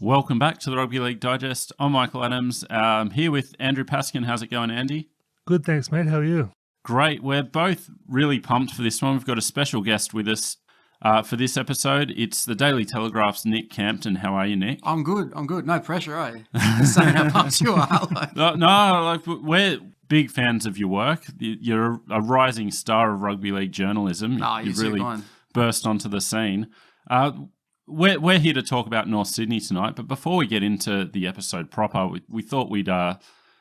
Welcome back to the Rugby League Digest. I'm Michael Adams. Here with Andrew Paskin. How's it going, Andy? Good, thanks, mate. How are you? Great. We're both really pumped for this one. We've got a special guest with us for this episode. It's the Daily Telegraph's Nick Campton. How are you, Nick? I'm good. No pressure, eh? Just saying how pumped you are. We're big fans of your work. You're a rising star of rugby league journalism. You've really burst onto the scene. We're here to talk about North Sydney tonight, but before we get into the episode proper, we thought we'd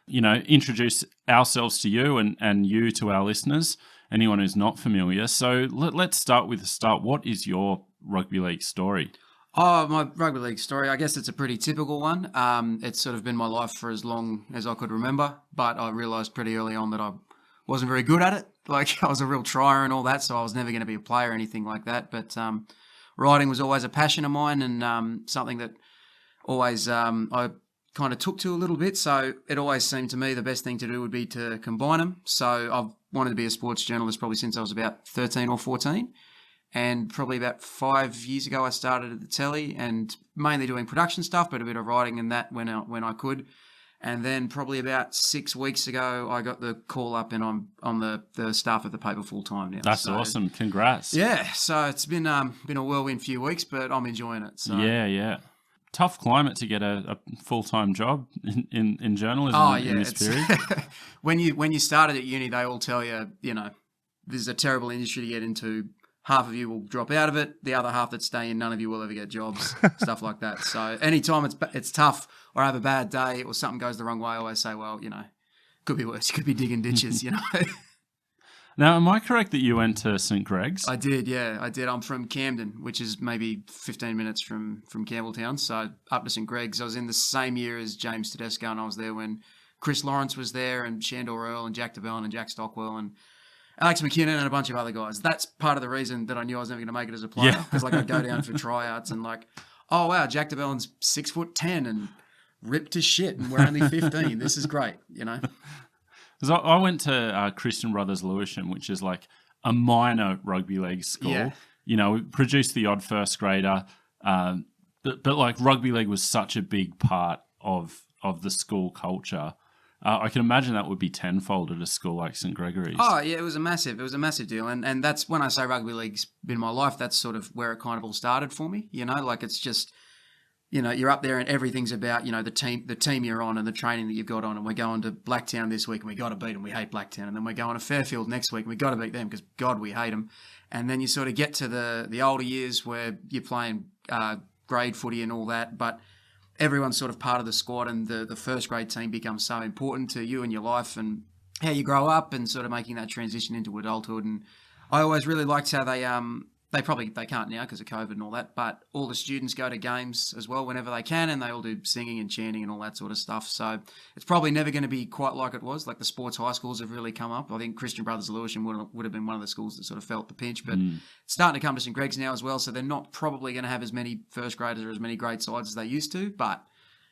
introduce ourselves to you and you to our listeners, anyone who's not familiar. So let's start with the start. What is your rugby league story? Oh, my rugby league story, I guess it's a pretty typical one. It's sort of been my life for as long as I could remember, but I realised pretty early on that I wasn't very good at it. Like, I was a real trier and all that, so I was never going to be a player or anything like that. But writing was always a passion of mine and something that always I kind of took to a little bit. So it always seemed to me the best thing to do would be to combine them. So I've wanted to be a sports journalist probably since I was about 13 or 14. And probably about 5 years ago, I started at the telly and mainly doing production stuff, but a bit of writing and that when I could. And then probably about 6 weeks ago, I got the call up and I'm on the staff of the paper full time now. That's awesome. Congrats. Yeah. So it's been a whirlwind few weeks, but I'm enjoying it. So. Yeah. Tough climate to get a full-time job in journalism in this period. when you started at uni, they all tell you, this is a terrible industry to get into. Half of you will drop out of it. The other half that stay in, none of you will ever get jobs, stuff like that. So anytime it's tough or I have a bad day or something goes the wrong way, I always say, well, could be worse. You could be digging ditches, Now, am I correct that you went to St. Greg's? I did, yeah. I did. I'm from Campton, which is maybe 15 minutes from Campbelltown. So up to St. Greg's. I was in the same year as James Tedesco, and I was there when Chris Lawrence was there and Shandor Earl and Jack DeBellin and Jack Stockwell and Alex McKinnon and a bunch of other guys. That's part of the reason that I knew I was never going to make it as a player. Because I'd go down for tryouts and oh, wow, Jack DeBellin's 6'10" and ripped to shit and we're only 15. This is great, Because I went to Christian Brothers Lewisham, which is like a minor rugby league school. Yeah. We produced the odd first grader, but like rugby league was such a big part of the school culture. I can imagine that would be tenfold at a school like St. Gregory's. Oh, yeah, it was a massive deal. And that's when I say rugby league's been my life, that's sort of where it kind of all started for me. It's just, you're up there and everything's about, the team you're on and the training that you've got on. And we're going to Blacktown this week and we got to beat them. We hate Blacktown. And then we're going to Fairfield next week and we got to beat them because, God, we hate them. And then you sort of get to the older years where you're playing grade footy and all that. But everyone's sort of part of the squad and the first grade team becomes so important to you and your life and how you grow up and sort of making that transition into adulthood. And I always really liked how they can't now because of COVID and all that, but all the students go to games as well whenever they can and they all do singing and chanting and all that sort of stuff. So it's probably never going to be quite like it was. Like the sports high schools have really come up. I think Christian Brothers Lewisham would have been one of the schools that sort of felt the pinch, but it's starting to come to St. Greg's now as well. So they're not probably going to have as many first graders or as many grade sides as they used to, but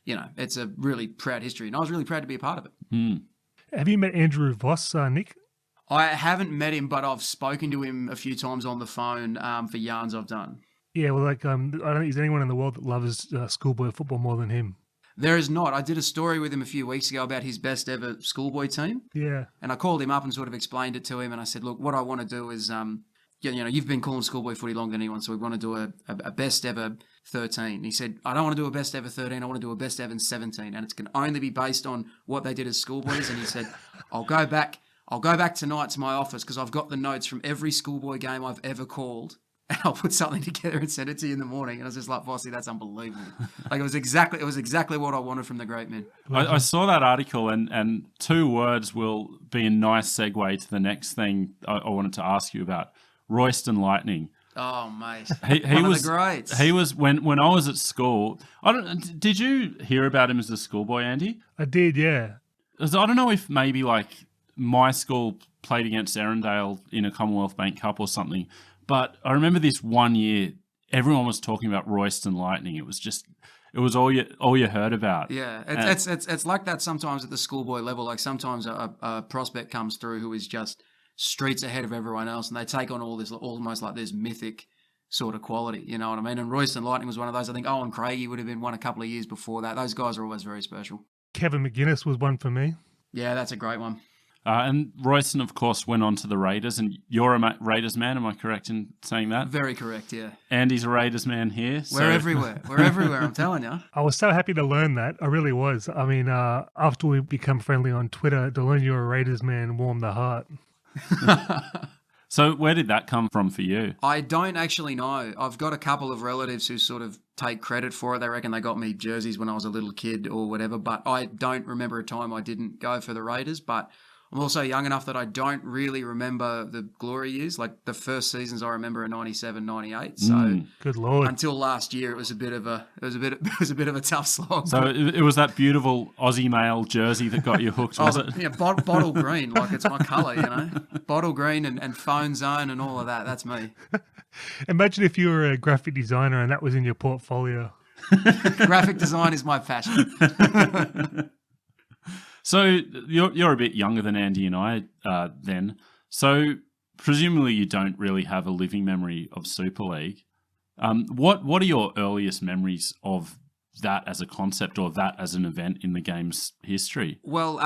it's a really proud history and I was really proud to be a part of it. Have you met Andrew Voss, Nick? I haven't met him, but I've spoken to him a few times on the phone for yarns I've done. Yeah, well, I don't think there's anyone in the world that loves schoolboy football more than him. There is not. I did a story with him a few weeks ago about his best ever schoolboy team. Yeah. And I called him up and sort of explained it to him. And I said, look, what I want to do is, you've been calling schoolboy footy longer than anyone, so we want to do a best ever 13. He said, I don't want to do a best ever 13. I want to do a best ever 17. And it's going to only be based on what they did as schoolboys. And he said, I'll go back tonight to my office because I've got the notes from every schoolboy game I've ever called and I'll put something together and send it to you in the morning. And I was just like, Bossy, that's unbelievable. Like it was exactly what I wanted from the great men. I saw that article and 2 words will be a nice segue to the next thing I wanted to ask you about. Royston Lightning. Oh, mate. He One was of the greats. He was when I was at school. Did you hear about him as a schoolboy, Andy? I did, yeah. I don't know if maybe like my school played against Erindale in a Commonwealth Bank Cup or something, but I remember this one year everyone was talking about Royston Lightning. It was all you heard about. Yeah, it's like that sometimes at the schoolboy level. Like sometimes a prospect comes through who is just streets ahead of everyone else, and they take on all this almost like this mythic sort of quality, you know what I mean? And Royston Lightning was one of those. I think Owen Craigie would have been one a couple of years before that. Those guys are always very special. Kevin McGuinness was one for me. Yeah, that's a great one. And Royston, of course, went on to the Raiders, and you're a Raiders man. Am I correct in saying that? Very correct, yeah. Andy's a Raiders man here. We're everywhere. We're everywhere, I'm telling you. I was so happy to learn that. I really was. I mean, after we become friendly on Twitter, to learn you're a Raiders man warmed the heart. So where did that come from for you? I don't actually know. I've got a couple of relatives who sort of take credit for it. They reckon they got me jerseys when I was a little kid or whatever, but I don't remember a time I didn't go for the Raiders. But I'm also young enough that I don't really remember the glory years. Like the first seasons I remember are 97, 98. So good Lord. Until last year, it was a bit of a tough slog. So it was that beautiful Aussie male jersey that got you hooked, was it? Yeah, bottle green, like it's my colour, you know. Bottle green and phone zone and all of that. That's me. Imagine if you were a graphic designer and that was in your portfolio. Graphic design is my passion. So you're a bit younger than Andy and I then. So presumably you don't really have a living memory of Super League. What are your earliest memories of that as a concept or that as an event in the game's history? Well,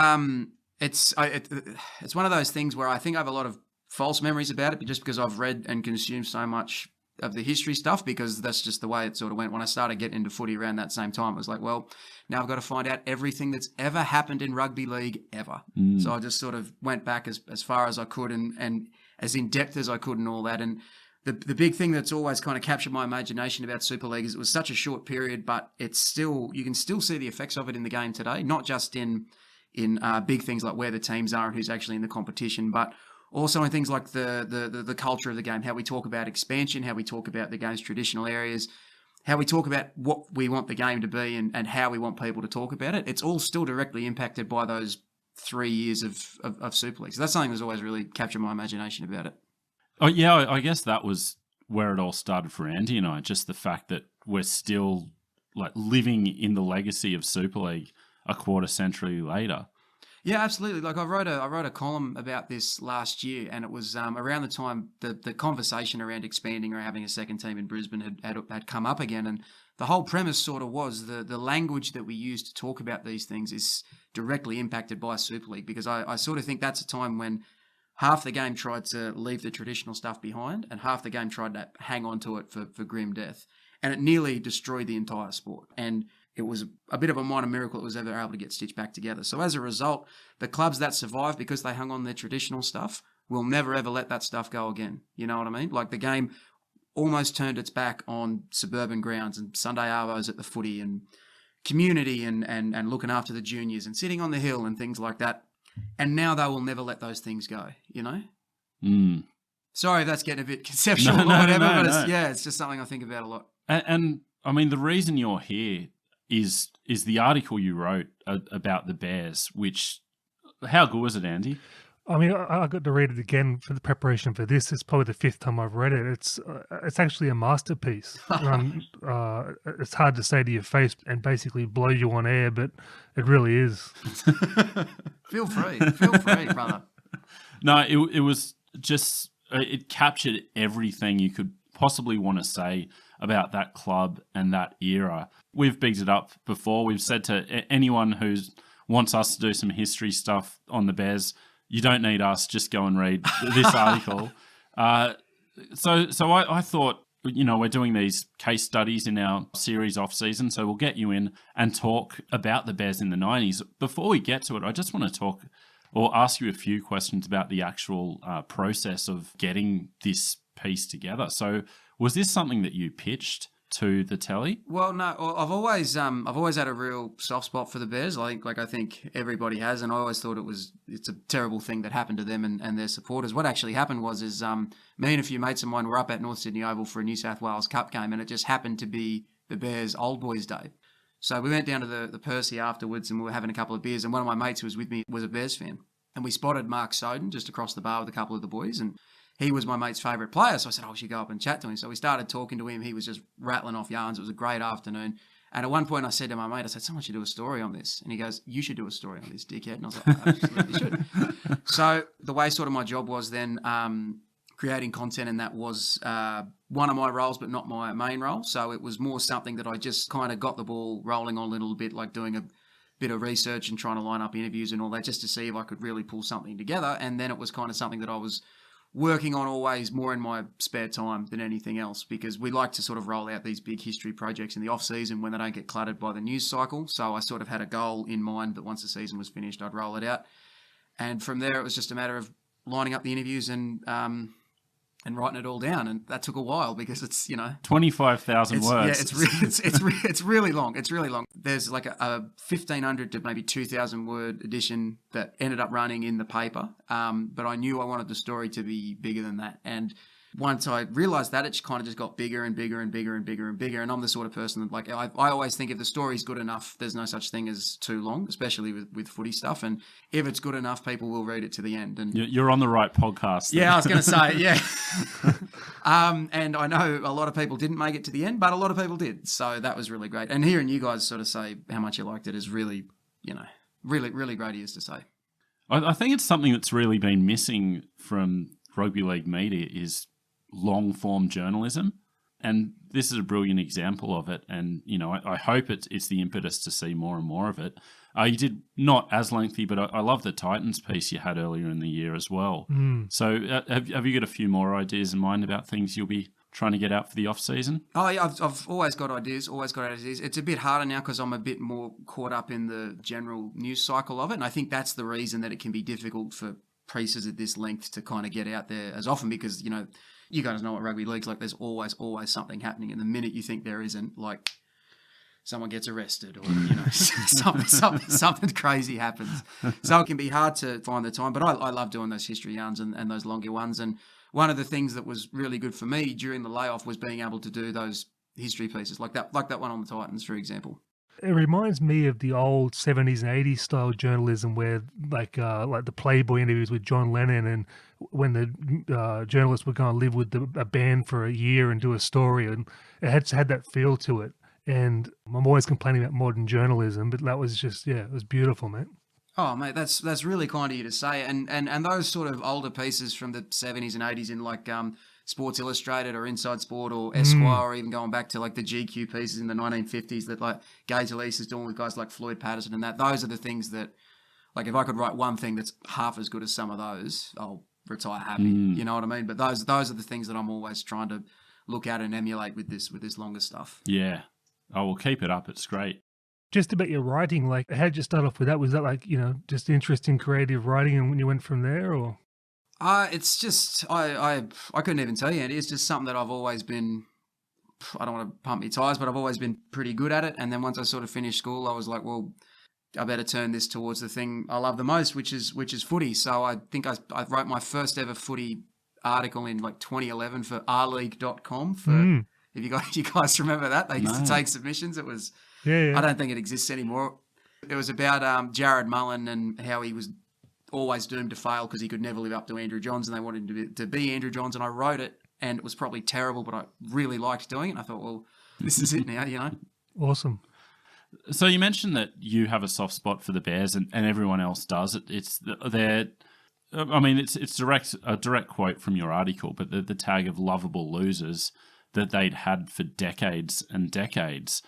it's one of those things where I think I have a lot of false memories about it, just because I've read and consumed so much of the history stuff, because that's just the way it sort of went. When I started getting into footy around that same time, it was like, well, now I've got to find out everything that's ever happened in rugby league ever. So I just sort of went back as far as I could and as in depth as I could and all that. And the big thing that's always kind of captured my imagination about Super League is it was such a short period, but it's still, you can still see the effects of it in the game today, not just in big things like where the teams are and who's actually in the competition, but also in things like the culture of the game, how we talk about expansion, how we talk about the game's traditional areas, how we talk about what we want the game to be and how we want people to talk about it. It's all still directly impacted by those 3 years of Super League. So that's something that's always really captured my imagination about it. Oh yeah, I guess that was where it all started for Andy and I, just the fact that we're still like living in the legacy of Super League a quarter century later. Yeah, absolutely. Like I wrote a column about this last year, and it was around the time the conversation around expanding or having a second team in Brisbane had come up again, and the whole premise sort of was the language that we use to talk about these things is directly impacted by Super League, because I sort of think that's a time when half the game tried to leave the traditional stuff behind, and half the game tried to hang on to it for grim death, and it nearly destroyed the entire sport. And it was a bit of a minor miracle it was ever able to get stitched back together. So as a result, the clubs that survived because they hung on their traditional stuff will never ever let that stuff go again. You know what I mean? Like the game almost turned its back on suburban grounds and Sunday arvos at the footy and community and looking after the juniors and sitting on the hill and things like that. And now they will never let those things go, you know? Sorry if that's getting a bit conceptual or whatever, but it's just something I think about a lot. And I mean, the reason you're here is the article you wrote about the Bears, which, how good was it, Andy? I mean, I got to read it again for the preparation for this. It's probably the fifth time I've read it. It's actually a masterpiece. It's hard to say to your face and basically blow you on air, but it really is. Feel free, brother. No, it was just, it captured everything you could possibly want to say about that club and that era. We've bigged it up before. We've said to anyone who wants us to do some history stuff on the Bears, you don't need us, just go and read this article. So I thought, you know, we're doing these case studies in our series off season, so we'll get you in and talk about the Bears in the 90s. Before we get to it, I just want to talk or ask you a few questions about the actual process of getting this piece together. So was this something that you pitched to the telly? Well, no, I've always had a real soft spot for the Bears. I think everybody has, and I always thought it's a terrible thing that happened to them and their supporters. What actually happened was me and a few mates of mine were up at North Sydney Oval for a New South Wales Cup game, and it just happened to be the Bears' Old Boys Day. So we went down to the Percy afterwards, and we were having a couple of beers, and one of my mates who was with me was a Bears fan, and we spotted Mark Soden just across the bar with a couple of the boys, and he was my mate's favourite player, so I said, we should go up and chat to him. So we started talking to him. He was just rattling off yarns. It was a great afternoon. And at one point I said to my mate, someone should do a story on this. And he goes, you should do a story on this, dickhead. And I was like, I absolutely should. So the way sort of my job was then, creating content, and that was one of my roles, but not my main role. So it was more something that I just kind of got the ball rolling on a little bit, like doing a bit of research and trying to line up interviews and all that, just to see if I could really pull something together. And then it was kind of something that I was working on always more in my spare time than anything else, because we like to sort of roll out these big history projects in the off season when they don't get cluttered by the news cycle. So I sort of had a goal in mind that once the season was finished, I'd roll it out. And from there, it was just a matter of lining up the interviews and writing it all down, and that took a while because it's 25,000 words. It's really long. It's really long. There's like a 1,500 to maybe 2,000 word edition that ended up running in the paper, but I knew I wanted the story to be bigger than that. And once I realized that, it kind of just got bigger and bigger and bigger and bigger and bigger. And I'm the sort of person that, like, I always think if the story's good enough, there's no such thing as too long, especially with footy stuff. And if it's good enough, people will read it to the end. And you're on the right podcast. Yeah, I was going to say, yeah. And I know a lot of people didn't make it to the end, but a lot of people did. So that was really great. And hearing you guys sort of say how much you liked it is really, really, really great ears to say. I think it's something that's really been missing from rugby league media is long-form journalism, and this is a brilliant example of it. And I hope it's the impetus to see more and more of it. You did not as lengthy, but I love the Titans piece you had earlier in the year as well. So have you got a few more ideas in mind about things you'll be trying to get out for the off season? Oh yeah, I've always got ideas. It's a bit harder now because I'm a bit more caught up in the general news cycle of it, and I think that's the reason that it can be difficult for pieces at this length to kind of get out there as often, because you guys know what rugby league's like. There's always something happening, and the minute you think there isn't, like someone gets arrested or something crazy happens. So it can be hard to find the time. But I love doing those history yarns and those longer ones. And one of the things that was really good for me during the layoff was being able to do those history pieces like that one on the Titans, for example. It reminds me of the old 70s and 80s style journalism where like the Playboy interviews with John Lennon, and when the journalists would go and live with a band for a year and do a story, and it had that feel to it. And I'm always complaining about modern journalism, but that was just, it was beautiful, mate. Oh, mate, that's really kind of you to say. And those sort of older pieces from the 70s and 80s in like Sports Illustrated or Inside Sport or Esquire, or even going back to like the GQ pieces in the 1950s that like Gay Talese is doing with guys like Floyd Patterson and that. Those are the things that, like, if I could write one thing that's half as good as some of those, I'll retire happy. You know what I mean? But those are the things that I'm always trying to look at and emulate with this longer stuff. Yeah. Oh, well, keep it up. It's great. Just about your writing, like, how did you start off with that? Was that like, just interesting creative writing, and when you went from there, or? It's just, I couldn't even tell you. It's just something that I've always been, I don't want to pump my tires, but I've always been pretty good at it. And then once I sort of finished school, I was like, well, I better turn this towards the thing I love the most, which is footy. So I think I wrote my first ever footy article in like 2011 for rleague.com for, if you guys remember that, they used to take submissions. It was, I don't think it exists anymore. It was about Jared Mullen and how he was always doomed to fail because he could never live up to Andrew Johns, and they wanted him to be Andrew Johns. And I wrote it, and it was probably terrible, but I really liked doing it. And I thought, well, this is it now, Awesome. So you mentioned that you have a soft spot for the Bears, and everyone else does. It's a direct quote from your article, but the tag of lovable losers that they'd had for decades and decades.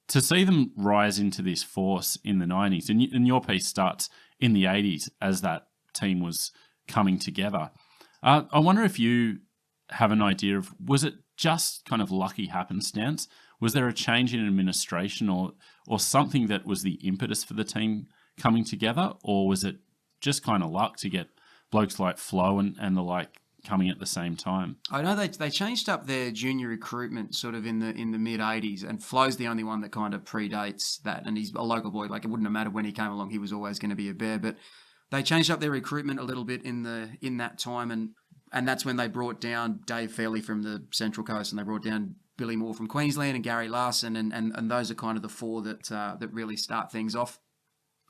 To see them rise into this force in the 90s, and your piece starts in the 80s as that team was coming together. I wonder if you have an idea of, was it just kind of lucky happenstance? Was there a change in administration or something that was the impetus for the team coming together? Or was it just kind of luck to get blokes like Flo and the like coming at the same time? I know they changed up their junior recruitment sort of in the mid 80s, and Flo's the only one that kind of predates that, and he's a local boy. Like, it wouldn't have mattered when he came along, he was always going to be a Bear. But they changed up their recruitment a little bit in that time, and that's when they brought down Dave Fairley from the Central Coast, and they brought down Billy Moore from Queensland and Gary Larson, and those are kind of the four that really start things off.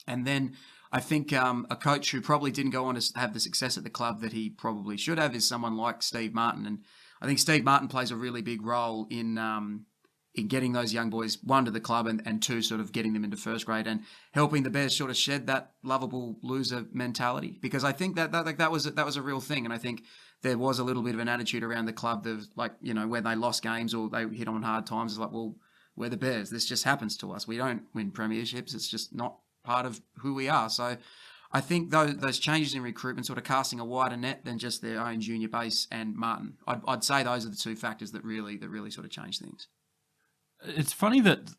And then I think a coach who probably didn't go on to have the success at the club that he probably should have is someone like Steve Martin. And I think Steve Martin plays a really big role in in getting those young boys, one, to the club, and two, sort of getting them into first grade and helping the Bears sort of shed that lovable loser mentality. Because I think that was a real thing. And I think there was a little bit of an attitude around the club that, like, you know, when they lost games or they hit on hard times, it's like, well, we're the Bears. This just happens to us. We don't win premierships. It's just not part of who we are. So I think those changes in recruitment, sort of casting a wider net than just their own junior base and Martin, I'd say those are the two factors that really sort of change things. It's funny that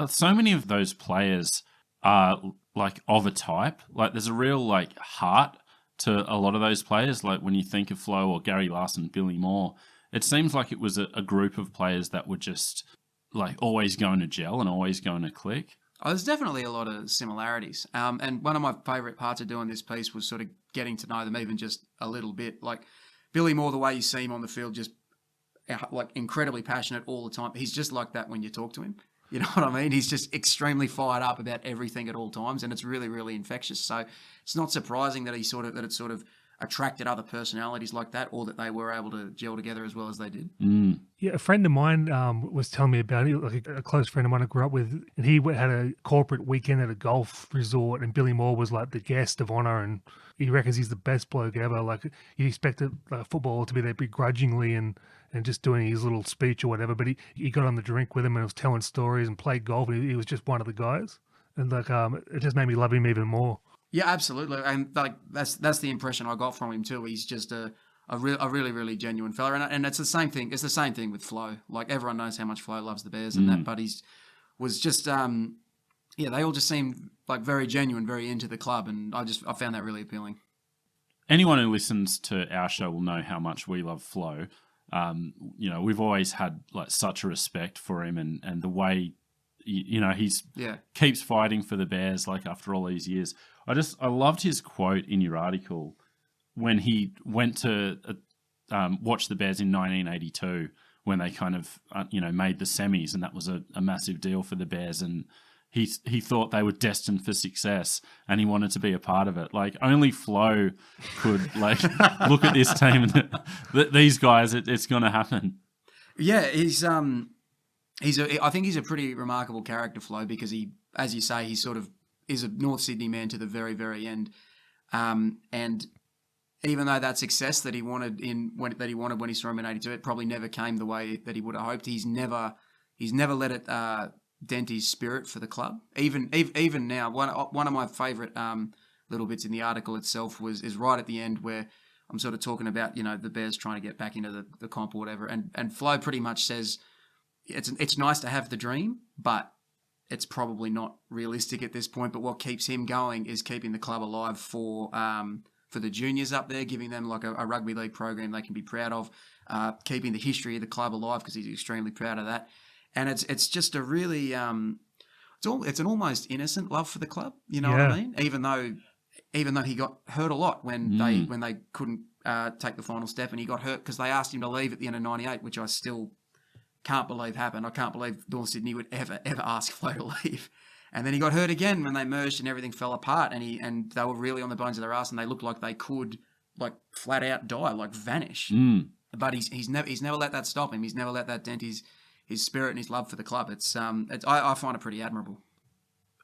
so many of those players are like of a type. Like there's a real like heart to a lot of those players. Like when you think of Flo or Gary Larson, Billy Moore, it seems like it was a group of players that were just like always going to gel and always going to click. Oh, there's definitely a lot of similarities. And one of my favourite parts of doing this piece was sort of getting to know them even just a little bit. Like Billy Moore, the way you see him on the field, just like incredibly passionate all the time. He's just like that when you talk to him. You know what I mean? He's just extremely fired up about everything at all times, and it's really, really infectious. So it's not surprising that it sort of attracted other personalities like that, or that they were able to gel together as well as they did. Mm. Yeah, a friend of mine was telling me about it, like a close friend of mine I grew up with, and he had a corporate weekend at a golf resort, and Billy Moore was like the guest of honor, and he reckons he's the best bloke ever. Like you expected a footballer to be there begrudgingly and just doing his little speech or whatever, but he got on the drink with him and was telling stories and played golf, and he was just one of the guys. And like it just made me love him even more. Yeah, absolutely, and like that's the impression I got from him too. He's just a really, really genuine fella, and it's the same thing. It's the same thing with Flo. Like everyone knows how much Flo loves the Bears, and that, but was just they all just seemed like very genuine, very into the club, and I found that really appealing. Anyone who listens to our show will know how much we love Flo. You know, we've always had like such a respect for him, and the way he's keeps fighting for the Bears like after all these years. I loved his quote in your article when he went to watch the Bears in 1982 when they kind of made the semis, and that was a massive deal for the Bears, and he thought they were destined for success and he wanted to be a part of it. Like only Flo could like look at this team and these guys, it's going to happen. Yeah, I think he's a pretty remarkable character, Flo, because he, as you say, he sort of is a North Sydney man to the very, very end. And even though that success that he wanted when he saw him in '82, it probably never came the way that he would have hoped. He's never let it dent his spirit for the club. Even now, one of my favourite little bits in the article itself is right at the end where I'm sort of talking about the Bears trying to get back into the comp or whatever, and Flo pretty much says it's nice to have the dream, but it's probably not realistic at this point. But what keeps him going is keeping the club alive for the juniors up there, giving them like a rugby league program they can be proud of, keeping the history of the club alive because he's extremely proud of that. And it's just a really it's an almost innocent love for the club. You know what I mean? Even though he got hurt a lot when they couldn't take the final step, and he got hurt because they asked him to leave at the end of '98, which I still can't believe happened. I can't believe North Sydney would ever ask Flo to leave. And then he got hurt again when they merged and everything fell apart, and they were really on the bones of their ass, and they looked like they could like flat out die, like vanish. But he's never let that stop him. He's never let that dent his spirit and his love for the club. I find it pretty admirable.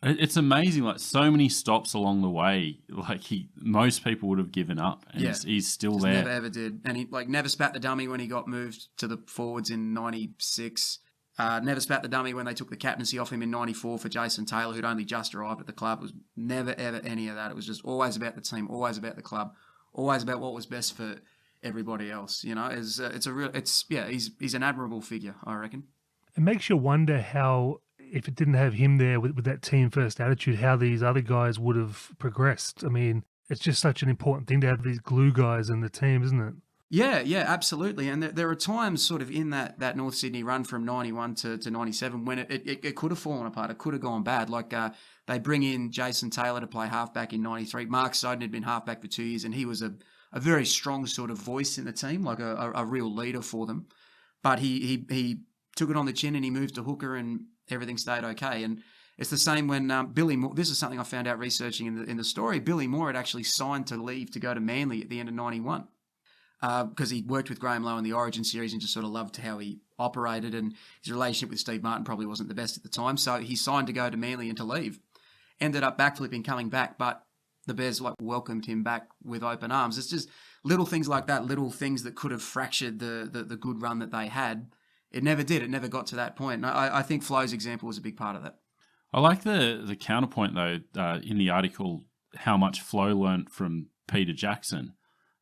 It's amazing, like so many stops along the way. Like most people would have given up, and he's still there. Never ever did, and he like never spat the dummy when he got moved to the forwards in '96. Never spat the dummy when they took the captaincy off him in '94 for Jason Taylor, who'd only just arrived at the club. It was never ever any of that. It was just always about the team, always about the club, always about what was best for everybody else. He's an admirable figure, I reckon. It makes you wonder how, if it didn't have him there with that team first attitude, how these other guys would have progressed. I mean, it's just such an important thing to have these glue guys in the team, isn't it? Yeah, absolutely. And there are times sort of in that North Sydney run from 91 to 97 when it could have fallen apart. It could have gone bad. Like they bring in Jason Taylor to play halfback in 93. Mark Soden had been halfback for 2 years, and he was a very strong sort of voice in the team, like a real leader for them. But he took it on the chin and he moved to hooker, and everything stayed okay. And it's the same when Billy Moore, this is something I found out researching in the story, Billy Moore had actually signed to leave to go to Manly at the end of 91 because he worked with Graham Lowe in the Origin series and just sort of loved how he operated, and his relationship with Steve Martin probably wasn't the best at the time. So he signed to go to Manly and to leave. Ended up backflipping, coming back, but the Bears welcomed him back with open arms. It's just little things like that, little things that could have fractured the good run that they had. It never did. It never got to that point. And I think Flo's example was a big part of that. I like the counterpoint, though, in the article, how much Flo learnt from Peter Jackson.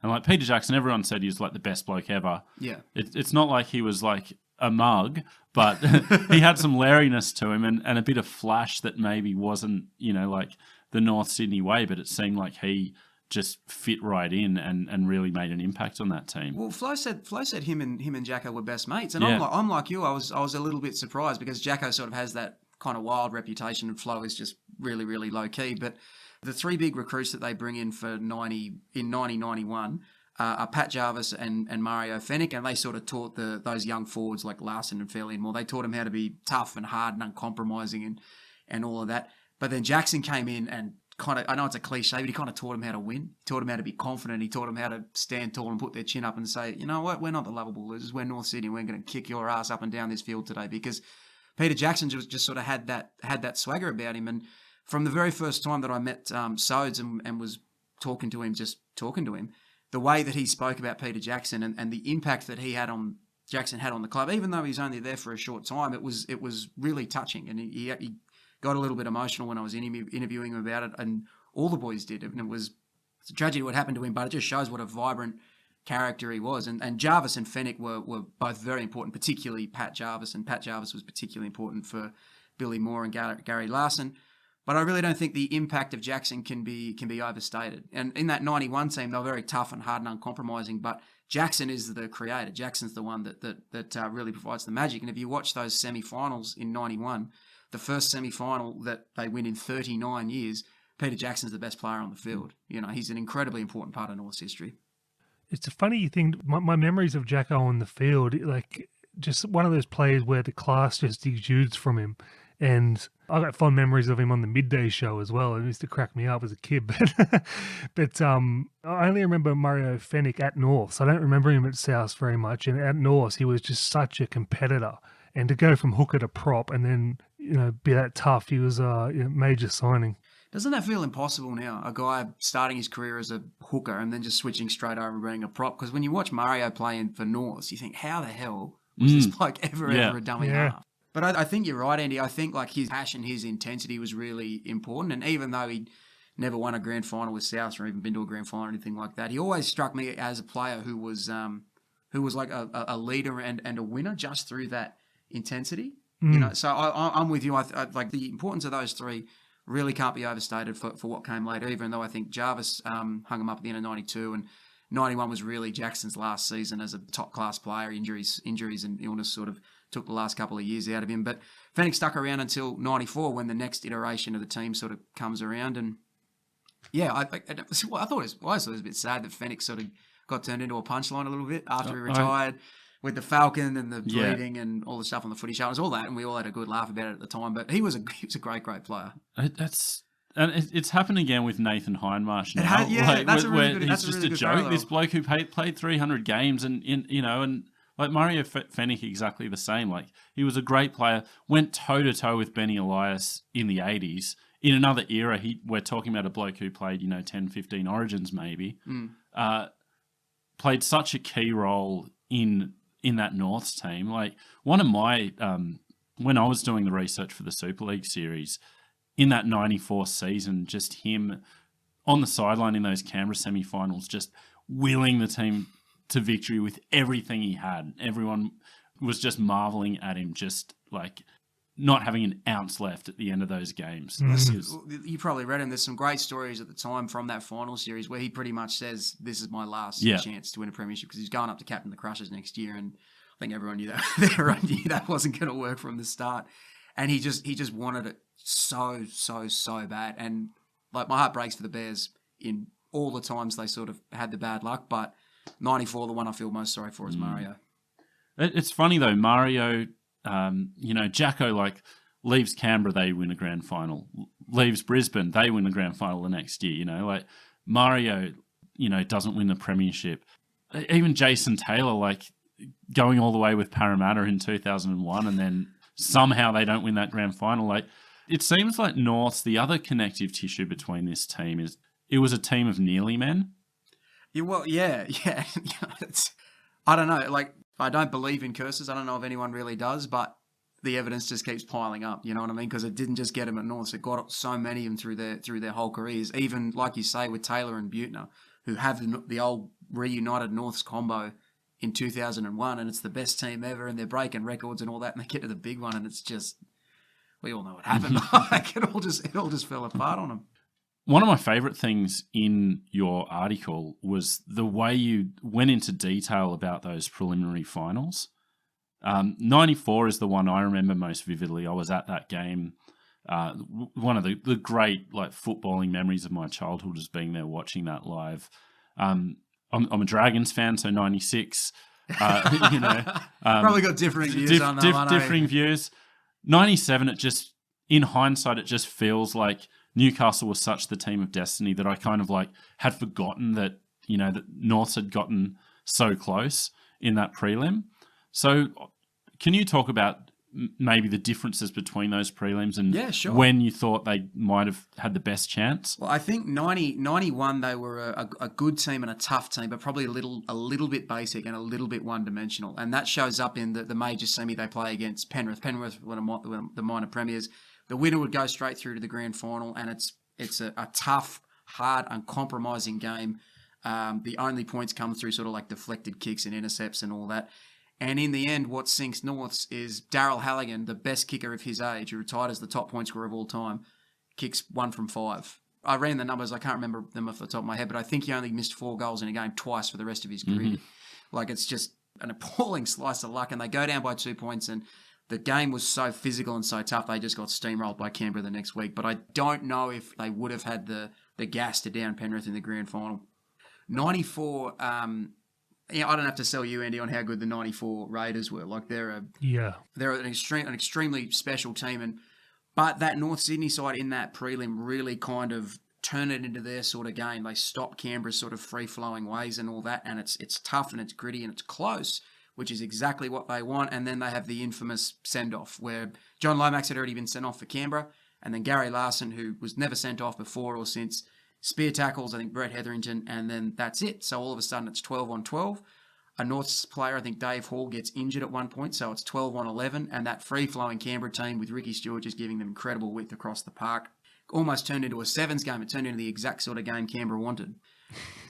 And like Peter Jackson, everyone said he was like the best bloke ever. Yeah. It's not like he was like a mug, but he had some lariness to him and a bit of flash that maybe wasn't, like the North Sydney way, but it seemed like he just fit right in and really made an impact on that team. Well, Flo said him and Jacko were best mates, and Yeah. I'm like you. I was a little bit surprised because Jacko sort of has that kind of wild reputation, and Flo is just really, really low key. But the three big recruits that they bring in for 90-91 are Pat Jarvis and Mario Fennick, and they sort of taught those young forwards like Larson and Fairley and more. They taught them how to be tough and hard and uncompromising and all of that. But then Jackson came in and kind of, I know it's a cliche, but he kind of taught them how to win. He taught them how to be confident. He taught them how to stand tall and put their chin up and say, you know what, we're not the lovable losers. We're North Sydney. We're going to kick your ass up and down this field today, because Peter Jackson just sort of had that swagger about him. And from the very first time that I met Sodes and was talking to him, the way that he spoke about Peter Jackson and the impact that Jackson had on the club, even though he's only there for a short time, it was really touching. And he got a little bit emotional when I was interviewing him about it, and all the boys did. And it's a tragedy what happened to him, but it just shows what a vibrant character he was. And Jarvis and Fennick were both very important, particularly Pat Jarvis, and Pat Jarvis was particularly important for Billy Moore and Gary Larson. But I really don't think the impact of Jackson can be overstated. And in that 91 team, they were very tough and hard and uncompromising, but Jackson is the creator. Jackson's the one that really provides the magic. And if you watch those semi-finals in 91, the first semi-final that they win in 39 years, Peter Jackson's the best player on the field. He's an incredibly important part of North's history. It's a funny thing. My memories of Jacko on the field, like just one of those players where the class just exudes from him. And I got fond memories of him on the midday show as well. It used to crack me up as a kid. But I only remember Mario Fennick at North. So I don't remember him at South very much. And at North, he was just such a competitor. And to go from hooker to prop and then, be that tough, he was a major signing. Doesn't that feel impossible now? A guy starting his career as a hooker and then just switching straight over and being a prop? Because when you watch Mario playing for North, you think, how the hell was this bloke ever a dummy half? But I think you're right, Andy. I think like his passion, his intensity was really important. And even though he never won a grand final with South or even been to a grand final or anything like that, he always struck me as a player who was like a leader and a winner just through that intensity. So I'm with you. I like the importance of those three really can't be overstated for what came later, even though I think Jarvis hung him up at the end of 92 and 91 was really Jackson's last season as a top-class player. Injuries and illness sort of took the last couple of years out of him. But Fennick stuck around until 94 when the next iteration of the team sort of comes around. And yeah, I thought it was a bit sad that Fennick sort of got turned into a punchline a little bit after he retired with the Falcon and the bleeding and all the stuff on the footy channels, all that. And we all had a good laugh about it at the time. But he was a great player. It's happened again with Nathan Hindmarsh now. That's a really good he's just a joke. parallel. This bloke who played 300 games and like Mario Fennick, exactly the same. Like he was a great player, went toe to toe with Benny Elias in the 80s. In another era, we're talking about a bloke who played 10, 15 Origins maybe. Played such a key role in that Norths team. Like one of my when I was doing the research for the Super League series. In that 94 season, just him on the sideline in those Canberra semi-finals, just willing the team to victory with everything he had. Everyone was just marveling at him, just like not having an ounce left at the end of those games. You probably read him. There's some great stories at the time from that final series where he pretty much says, this is my last chance to win a premiership, because he's going up to captain the Crushers next year. And I think everyone knew that wasn't going to work from the start. And he just wanted it so bad. And like my heart breaks for the Bears in all the times they sort of had the bad luck. But 94, the one I feel most sorry for is Mario. It's funny though, Mario, Jacko like leaves Canberra, they win a grand final. Leaves Brisbane, they win the grand final the next year. Like Mario, doesn't win the premiership. Even Jason Taylor, like going all the way with Parramatta in 2001, and then somehow they don't win that grand final. Like, it seems like North's, the other connective tissue between this team is it was a team of nearly men. Yeah, well, yeah. I don't know. Like, I don't believe in curses. I don't know if anyone really does, but the evidence just keeps piling up. You know what I mean? Because it didn't just get them at North; it got so many of them through their whole careers. Even like you say with Taylor and Butner, who have the old reunited Norths combo in 2001, and it's the best team ever, and they're breaking records and all that, and they get to the big one, and it's just, we all know what happened. Like, it all just fell apart on them. One of my favourite things in your article was the way you went into detail about those preliminary finals. 94 is the one I remember most vividly. I was at that game. One of the great footballing memories of my childhood is being there watching that live. I'm a Dragons fan, so 96. Probably got differing views on that one. Differing views. 97, in hindsight, it just feels like Newcastle was such the team of destiny that I kind of had forgotten that, that Norths had gotten so close in that prelim. So can you talk about maybe the differences between those prelims and when you thought they might have had the best chance? Well, I think 91 they were a good team and a tough team, but probably a little bit basic and a little bit one-dimensional. And that shows up in the major semi they play against Penrith. Penrith were the minor premiers. The winner would go straight through to the grand final, and it's a tough, hard, uncompromising game. The only points come through sort of like deflected kicks and intercepts and all that. And in the end, what sinks Norths is Darryl Halligan, the best kicker of his age, who retired as the top point scorer of all time, kicks 1 from 5. I ran the numbers. I can't remember them off the top of my head, but I think he only missed 4 goals in a game twice for the rest of his career. Like, it's just an appalling slice of luck. And they go down by 2 points, and the game was so physical and so tough, they just got steamrolled by Canberra the next week. But I don't know if they would have had the gas to down Penrith in the grand final. 94, I don't have to sell you, Andy, on how good the 94 Raiders were. Like, they're an extremely special team. But that North Sydney side in that prelim really kind of turned it into their sort of game. They stopped Canberra's sort of free-flowing ways and all that, and it's tough and it's gritty and it's close, which is exactly what they want. And then they have the infamous send-off where John Lomax had already been sent off for Canberra, and then Gary Larson, who was never sent off before or since, spear tackles, I think, Brett Hetherington, and then that's it. So all of a sudden it's 12 on 12. A Norths player, I think Dave Hall, gets injured at one point, so it's 12 on 11, and that free-flowing Canberra team with Ricky Stewart just giving them incredible width across the park almost turned into a sevens game. It turned into the exact sort of game Canberra wanted.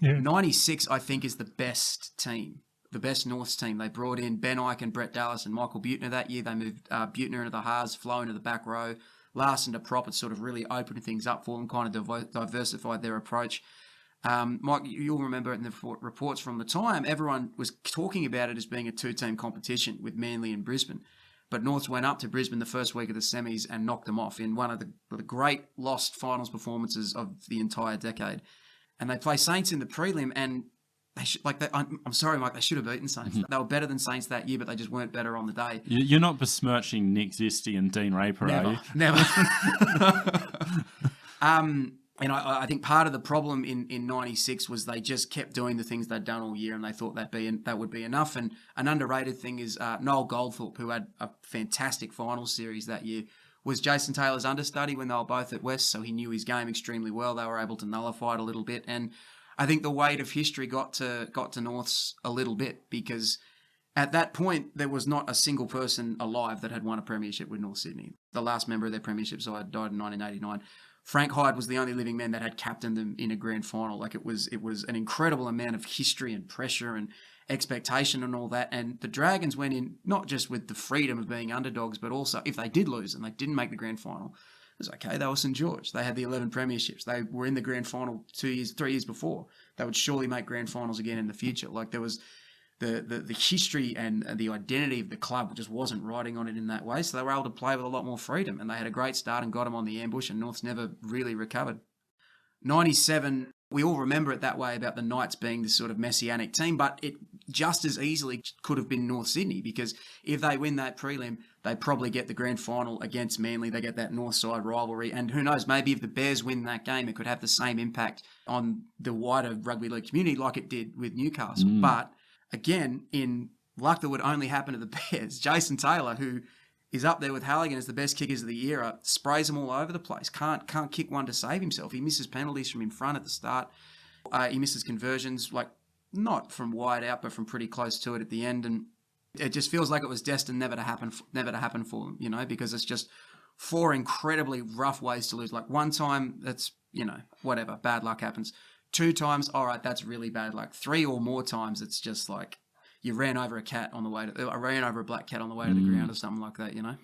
96, I think, is the best team, the best Norths team. They brought in Ben Ike and Brett Dallas and Michael Butner that year. They moved Butner into the halves, Flo into the back row, Larson to prop. It sort of really opened things up for them, kind of diversified their approach. Mike, you'll remember in the reports from the time, everyone was talking about it as being a 2-team competition with Manly and Brisbane. But Norths went up to Brisbane the first week of the semis and knocked them off in one of the great lost finals performances of the entire decade. And they play Saints in the prelim, and I'm sorry, Mike, they should have beaten Saints. They were better than Saints that year, but they just weren't better on the day. You're not besmirching Nick Zisti and Dean Raper, are you? Never. And I think part of the problem in 96 was they just kept doing the things they'd done all year, and they thought that would be enough. And an underrated thing is Noel Goldthorpe, who had a fantastic final series that year, was Jason Taylor's understudy when they were both at West, so he knew his game extremely well. They were able to nullify it a little bit. And I think the weight of history got to Norths a little bit, because at that point, there was not a single person alive that had won a premiership with North Sydney. The last member of their premiership side died in 1989. Frank Hyde was the only living man that had captained them in a grand final. Like, it was an incredible amount of history and pressure and expectation and all that. And the Dragons went in not just with the freedom of being underdogs, but also if they did lose and they didn't make the grand final, it was okay. They were St. George. They had the 11 premierships. They were in the grand final 3 years before. They would surely make grand finals again in the future. Like, there was the history and the identity of the club just wasn't riding on it in that way. So they were able to play with a lot more freedom, and they had a great start and got them on the ambush, and Norths never really recovered. 97, we all remember it that way about the Knights being this sort of messianic team, but it just as easily could have been North Sydney, because if they win that prelim, they probably get the grand final against Manly. They get that north side rivalry, and who knows, maybe if the Bears win that game, it could have the same impact on the wider rugby league community like it did with Newcastle. But again, in luck that would only happen to the Bears. Jason Taylor, who is up there with Halligan as the best kickers of the era, sprays them all over the place. Can't kick one to save himself. He misses penalties from in front at the start. He misses conversions, like not from wide out, but from pretty close to it at the end. And it just feels like it was destined never to happen for him, you know, because it's just 4 incredibly rough ways to lose. Like one time, that's, you know, whatever, bad luck happens. 2 times, all right, that's really bad luck. 3 or more times, it's just like you ran over a cat on the way to, I ran over a black cat on the way to the ground or something like that, you know?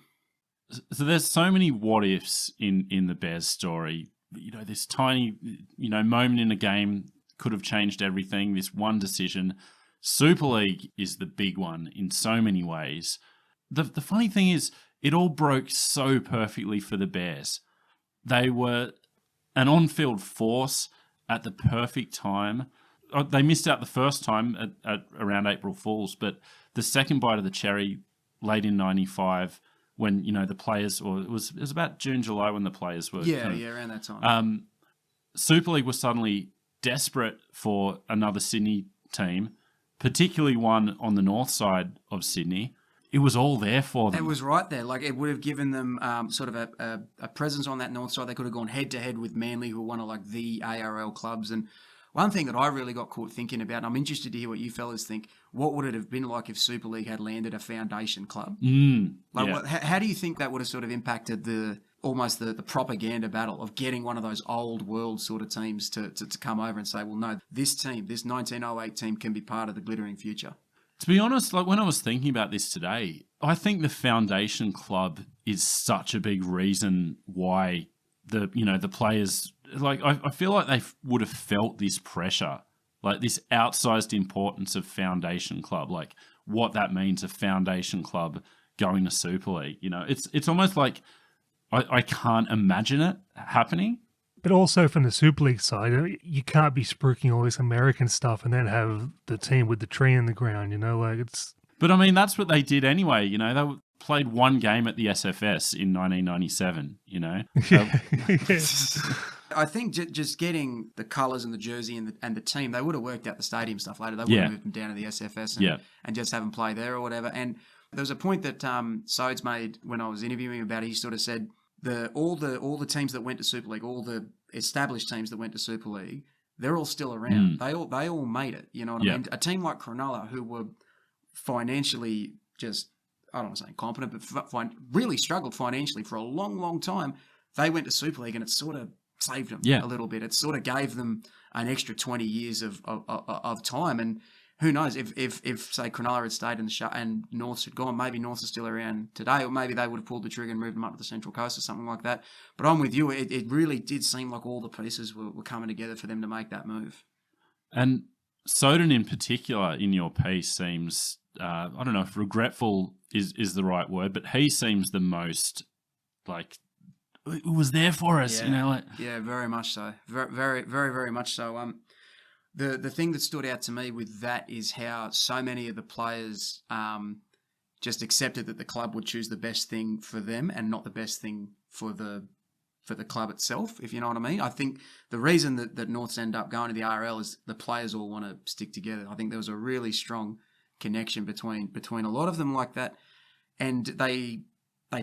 So there's so many what ifs in the Bears story. You know, this tiny, you know, moment in a game could have changed everything. This one decision. Super League is the big one in so many ways. The funny thing is, it all broke so perfectly for the Bears. They were an on-field force at the perfect time. They missed out the first time at around April Fools, but the second bite of the cherry late in 95 when, you know, the players, or it was about June, July when the players were... around that time. Super League was suddenly desperate for another Sydney team, particularly one on the north side of Sydney. It was all there for them. It was right there. Like, it would have given them sort of a presence on that north side. They could have gone head-to-head with Manly, who were one of, like, the ARL clubs. And one thing that I really got caught thinking about, and I'm interested to hear what you fellas think, what would it have been like if Super League had landed a foundation club? How do you think that would have sort of impacted almost the propaganda battle of getting one of those old world sort of teams to come over and say, well, no, this team, this 1908 team can be part of the glittering future? To be honest, like when I was thinking about this today, I think the foundation club is such a big reason why the players, like I feel like they would have felt this pressure, like this outsized importance of foundation club, like what that means, a foundation club going to Super League. You know, it's almost like I can't imagine it happening. But also from the Super League side, you can't be spruiking all this American stuff and then have the team with the tree in the ground, you know, like it's... But I mean, that's what they did anyway, you know, they played one game at the SFS in 1997, you know. I think just getting the colours and the jersey and the team, they would have worked out the stadium stuff later. They would have moved them down to the SFS and just have them play there or whatever. And there was a point that Sodes made when I was interviewing about it. He sort of said, all the teams that went to Super League, all the established teams that went to Super League, they're all still around. They all made it. You know what I mean? A team like Cronulla, who were financially just, I don't want to say incompetent, but really struggled financially for a long, long time. They went to Super League and it sort of saved them a little bit. It sort of gave them an extra 20 years of time. And who knows, if say Cronulla had stayed in the show and Norths had gone, maybe Norths are still around today, or maybe they would have pulled the trigger and moved them up to the Central Coast or something like that. But I'm with you. It really did seem like all the pieces were coming together for them to make that move. And Soden in particular in your piece seems, I don't know if regretful is the right word, but he seems the most like, it was there for us, you know. Like... Yeah, very much so. Very, very, very, very much so. The thing that stood out to me with that is how so many of the players just accepted that the club would choose the best thing for them and not the best thing for the club itself, if you know what I mean. I think the reason that Norths end up going to the RL is the players all want to stick together. I think there was a really strong connection between a lot of them like that, and they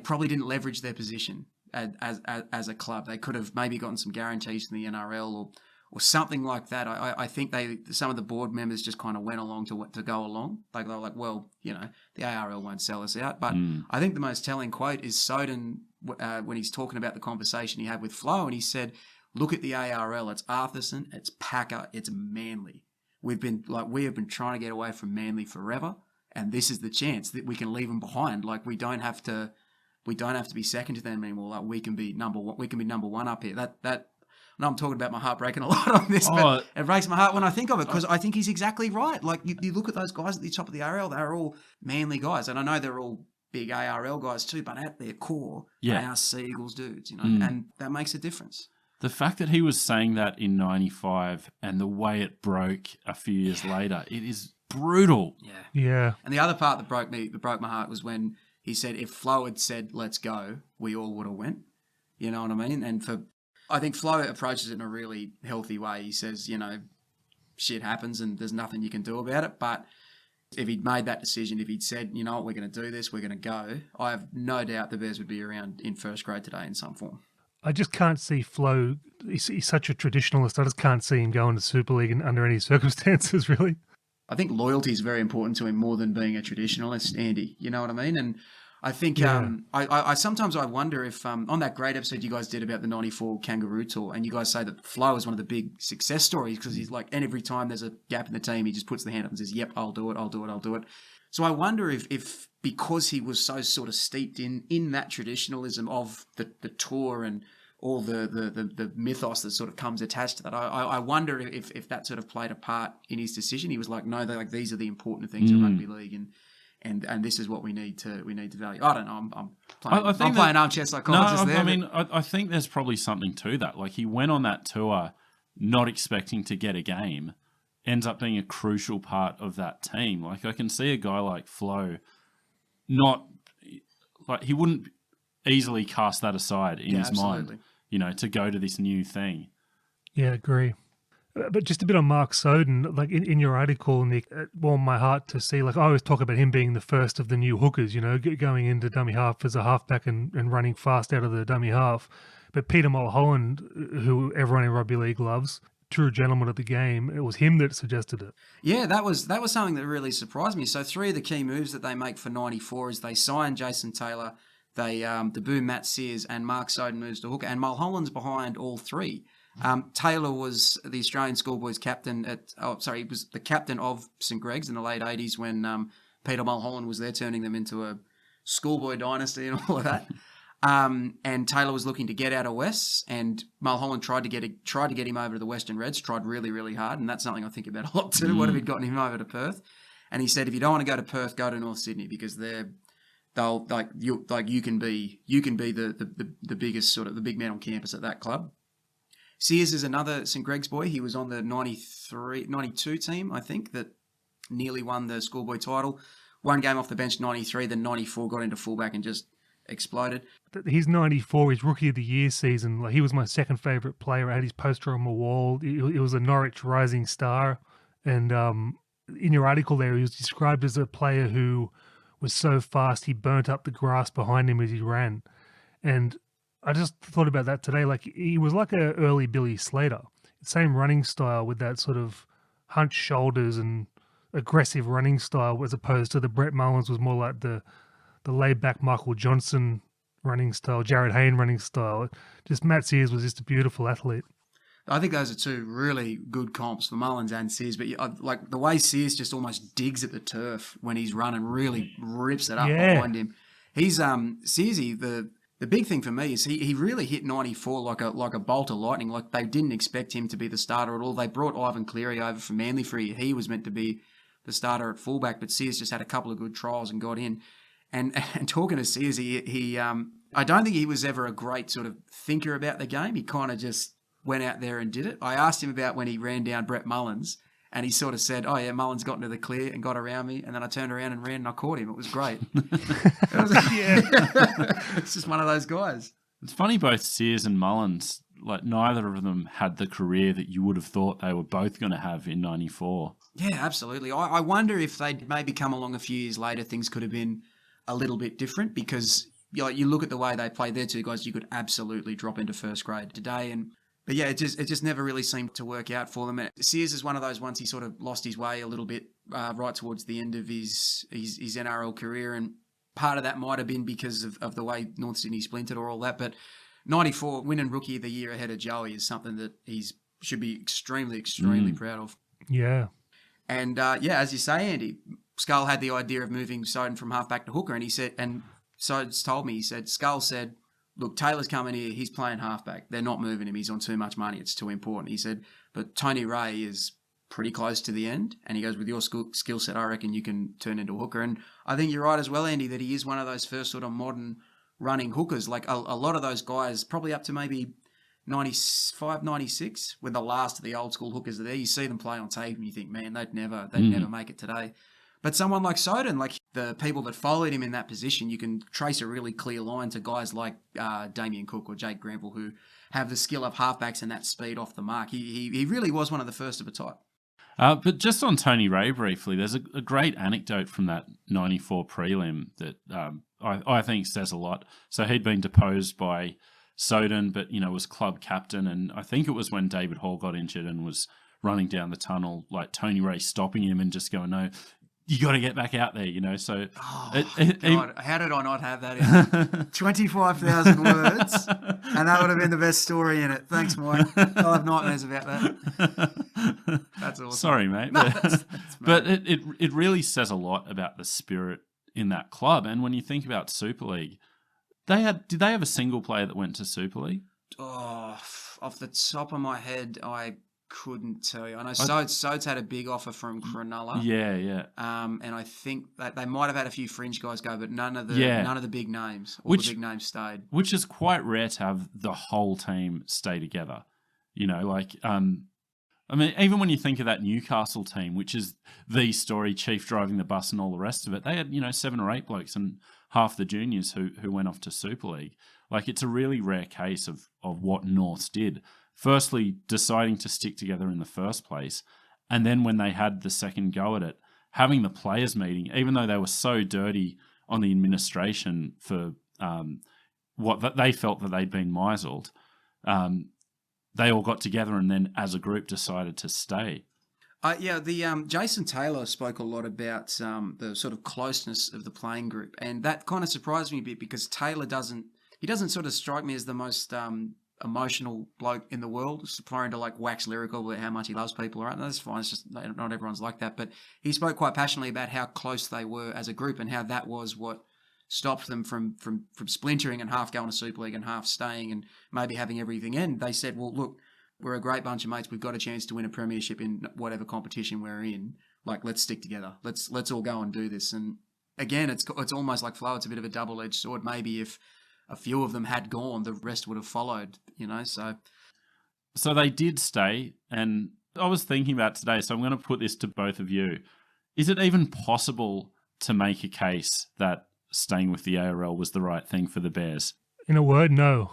probably didn't leverage their position as a club. They could have maybe gotten some guarantees from the NRL or something like that. I think some of the board members just kind of went along to go along. Like they were like, well, you know, the ARL won't sell us out. But I think the most telling quote is Soden when he's talking about the conversation he had with Flo, and he said, "Look at the ARL. It's Arthurson, it's Packer, it's Manly. We have been trying to get away from Manly forever, and this is the chance that we can leave them behind. Like we don't have to be second to them anymore. Like we can be number one. We can be number one up here. That." I know I'm talking about my heart breaking a lot on this, but it breaks my heart when I think of it because I think he's exactly right. Like you look at those guys at the top of the ARL, they're all Manly guys, and I know they're all big ARL guys too, but at their core, they are Sea Eagles dudes, you know, and that makes a difference. The fact that he was saying that in 95 and the way it broke a few years later, it is brutal. Yeah. And the other part that broke my heart was when he said, if Flo had said, let's go, we all would have went. You know what I mean? And I think Flo approaches it in a really healthy way. He says, you know, shit happens and there's nothing you can do about it. But If he'd made that decision, if he'd said, you know what, we're going to do this, we're going to go, I have no doubt the Bears would be around in first grade today in some form. I just can't see Flo. He's such a traditionalist. I just can't see him going to Super League under any circumstances, really. I think loyalty is very important to him more than being a traditionalist, Andy. You know what I mean? And I think I sometimes I wonder if on that great episode you guys did about the 94 Kangaroo Tour, and you guys say that Flo is one of the big success stories because he's like, and every time there's a gap in the team, he just puts the hand up and says, yep, I'll do it, I'll do it, I'll do it. So I wonder if because he was so sort of steeped in that traditionalism of the tour and all the mythos that sort of comes attached to that, I wonder if that sort of played a part in his decision. He was like, no, like these are the important things in rugby league, and this is what we need to value. I don't know. I'm playing armchair psychologist there. I mean, I think there's probably something to that. Like he went on that tour not expecting to get a game, ends up being a crucial part of that team. Like I can see a guy like Flo, not like he wouldn't easily cast that aside in his mind, you know, to go to this new thing. Yeah, agree. But just a bit on Mark Soden, like in your article, Nick, it warmed my heart to see, like I always talk about him being the first of the new hookers, you know, going into dummy half as a halfback and running fast out of the dummy half. But Peter Mulholland, who everyone in rugby league loves, true gentleman of the game, it was him that suggested it. Yeah, that was something that really surprised me. So 3 of the key moves that they make for 94 is they sign Jason Taylor, they debut Matt Sears, and Mark Soden moves to hooker, and Mulholland's behind all 3. Taylor was the Australian Schoolboys captain he was the captain of St Greg's in the late 80s when Peter Mulholland was there, turning them into a Schoolboy dynasty and all of that. And Taylor was looking to get out of Wests, and Mulholland tried to get him over to the Western Reds, tried really, really hard, and that's something I think about a lot too. What if he'd gotten him over to Perth? And he said, if you don't want to go to Perth, go to North Sydney because you can be the biggest sort of the big man on campus at that club. Sears is another St Greg's boy. He was on the 92 team, I think, that nearly won the Schoolboy title. One game off the bench, 93, then 94 got into fullback and just exploded. His 94, his Rookie of the Year season, like he was my second favourite player. I had his poster on my wall. It was a Norwich rising star. And in your article there, he was described as a player who was so fast he burnt up the grass behind him as he ran. And I just thought about that today. Like he was like a early Billy Slater, same running style with that sort of hunched shoulders and aggressive running style, as opposed to the Brett Mullins was more like the laid back Michael Johnson running style, Jared Hayne running style. Just Matt Sears was just a beautiful athlete. I think those are 2 really good comps for Mullins and Sears, but like the way Sears just almost digs at the turf when he's running, really rips it up behind him. He's Searsy, the big thing for me is he really hit 94 like a bolt of lightning. Like they didn't expect him to be the starter at all. They brought Ivan Cleary over from Manly for a year. He was meant to be the starter at fullback, but Sears just had a couple of good trials and got in. And talking to Sears, he I don't think he was ever a great sort of thinker about the game. He kind of just went out there and did it. I asked him about when he ran down Brett Mullins, and he sort of said, oh yeah, Mullins got into the clear and got around me, and then I turned around and ran and I caught him. It was great. It's just one of those guys. It's funny, both Sears and Mullins, like neither of them had the career that you would have thought they were both going to have in 94. Yeah, absolutely. I wonder if they'd maybe come along a few years later, things could have been a little bit different, because you look at the way they played. Their 2 guys you could absolutely drop into first grade today, but yeah, it just never really seemed to work out for them. Sears is one of those ones, he sort of lost his way a little bit right towards the end of his NRL career, and part of that might have been because of the way North Sydney splintered or all that. But 94, winning Rookie of the Year ahead of Joey is something that should be extremely, extremely proud of. Yeah. And as you say, Andy, Skull had the idea of moving Soden from halfback to hooker, and he said, and Soden's told me, Skull said, look, Taylor's coming here, he's playing halfback. They're not moving him. He's on too much money. It's too important. He said, but Tony Ray is pretty close to the end. And he goes, with your skill set, I reckon you can turn into a hooker. And I think you're right as well, Andy, that he is one of those first sort of modern running hookers. Like a lot of those guys, probably up to maybe 95, 96, when the last of the old school hookers are there. You see them play on tape and you think, man, they'd never make it today. But someone like Soden, like the people that followed him in that position, you can trace a really clear line to guys like Damien Cook or Jake Granville, who have the skill of halfbacks and that speed off the mark. He really was one of the first of a type. But just on Tony Ray briefly, there's a great anecdote from that 94 prelim that I think says a lot. So he'd been deposed by Soden, but, was club captain. And I think it was when David Hall got injured and was running down the tunnel, like Tony Ray stopping him and just going, no, you got to get back out there, So, God, how did I not have that in 25,000 words? And that would have been the best story in it. Thanks, Mike. I'll have nightmares about that. That's awesome. Sorry, mate. But it really says a lot about the spirit in that club. And when you think about Super League, did they have a single player that went to Super League? Oh, off the top of my head, I couldn't tell you. I know Sodes had a big offer from Cronulla. Yeah. And I think that they might have had a few fringe guys go, but none of the big names. The big names stayed. Which is quite rare to have the whole team stay together. I mean, even when you think of that Newcastle team, which is the story, Chief driving the bus and all the rest of it, they had, 7 or 8 blokes and half the juniors who went off to Super League. Like, it's a really rare case of what Norths did. Firstly, deciding to stick together in the first place, and then when they had the second go at it, having the players meeting, even though they were so dirty on the administration for what they felt that they'd been misled, they all got together and then as a group decided to stay. Jason Taylor spoke a lot about the sort of closeness of the playing group, and that kind of surprised me a bit because Taylor doesn't sort of strike me as the most emotional bloke in the world, just trying to like wax lyrical about how much he loves people. Right, that's fine. It's just not everyone's like that, but he spoke quite passionately about how close they were as a group and how that was what stopped them from splintering and half going to Super League and half staying and maybe having everything end. They said, well, look, we're a great bunch of mates. We've got a chance to win a premiership in whatever competition we're in. Like, let's stick together. Let's all go and do this. And again, it's almost like Flo. It's a bit of a double-edged sword. Maybe if a few of them had gone, the rest would have followed, So they did stay, and I was thinking about today, so I'm going to put this to both of you. Is it even possible to make a case that staying with the ARL was the right thing for the Bears? In a word, no.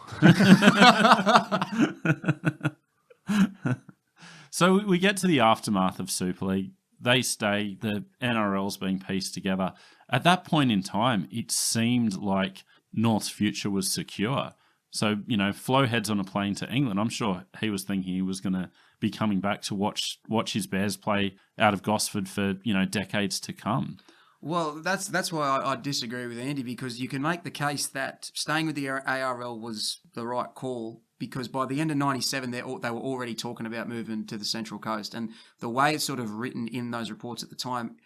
So we get to the aftermath of Super League. They stay, the NRL's being pieced together. At that point in time, it seemed like North's future was secure. So, Flo heads on a plane to England. I'm sure he was thinking he was going to be coming back to watch his Bears play out of Gosford for, decades to come. Well, that's why I disagree with Andy, because you can make the case that staying with the ARL was the right call, because by the end of 97, they were already talking about moving to the Central Coast. And the way it's sort of written in those reports at the time,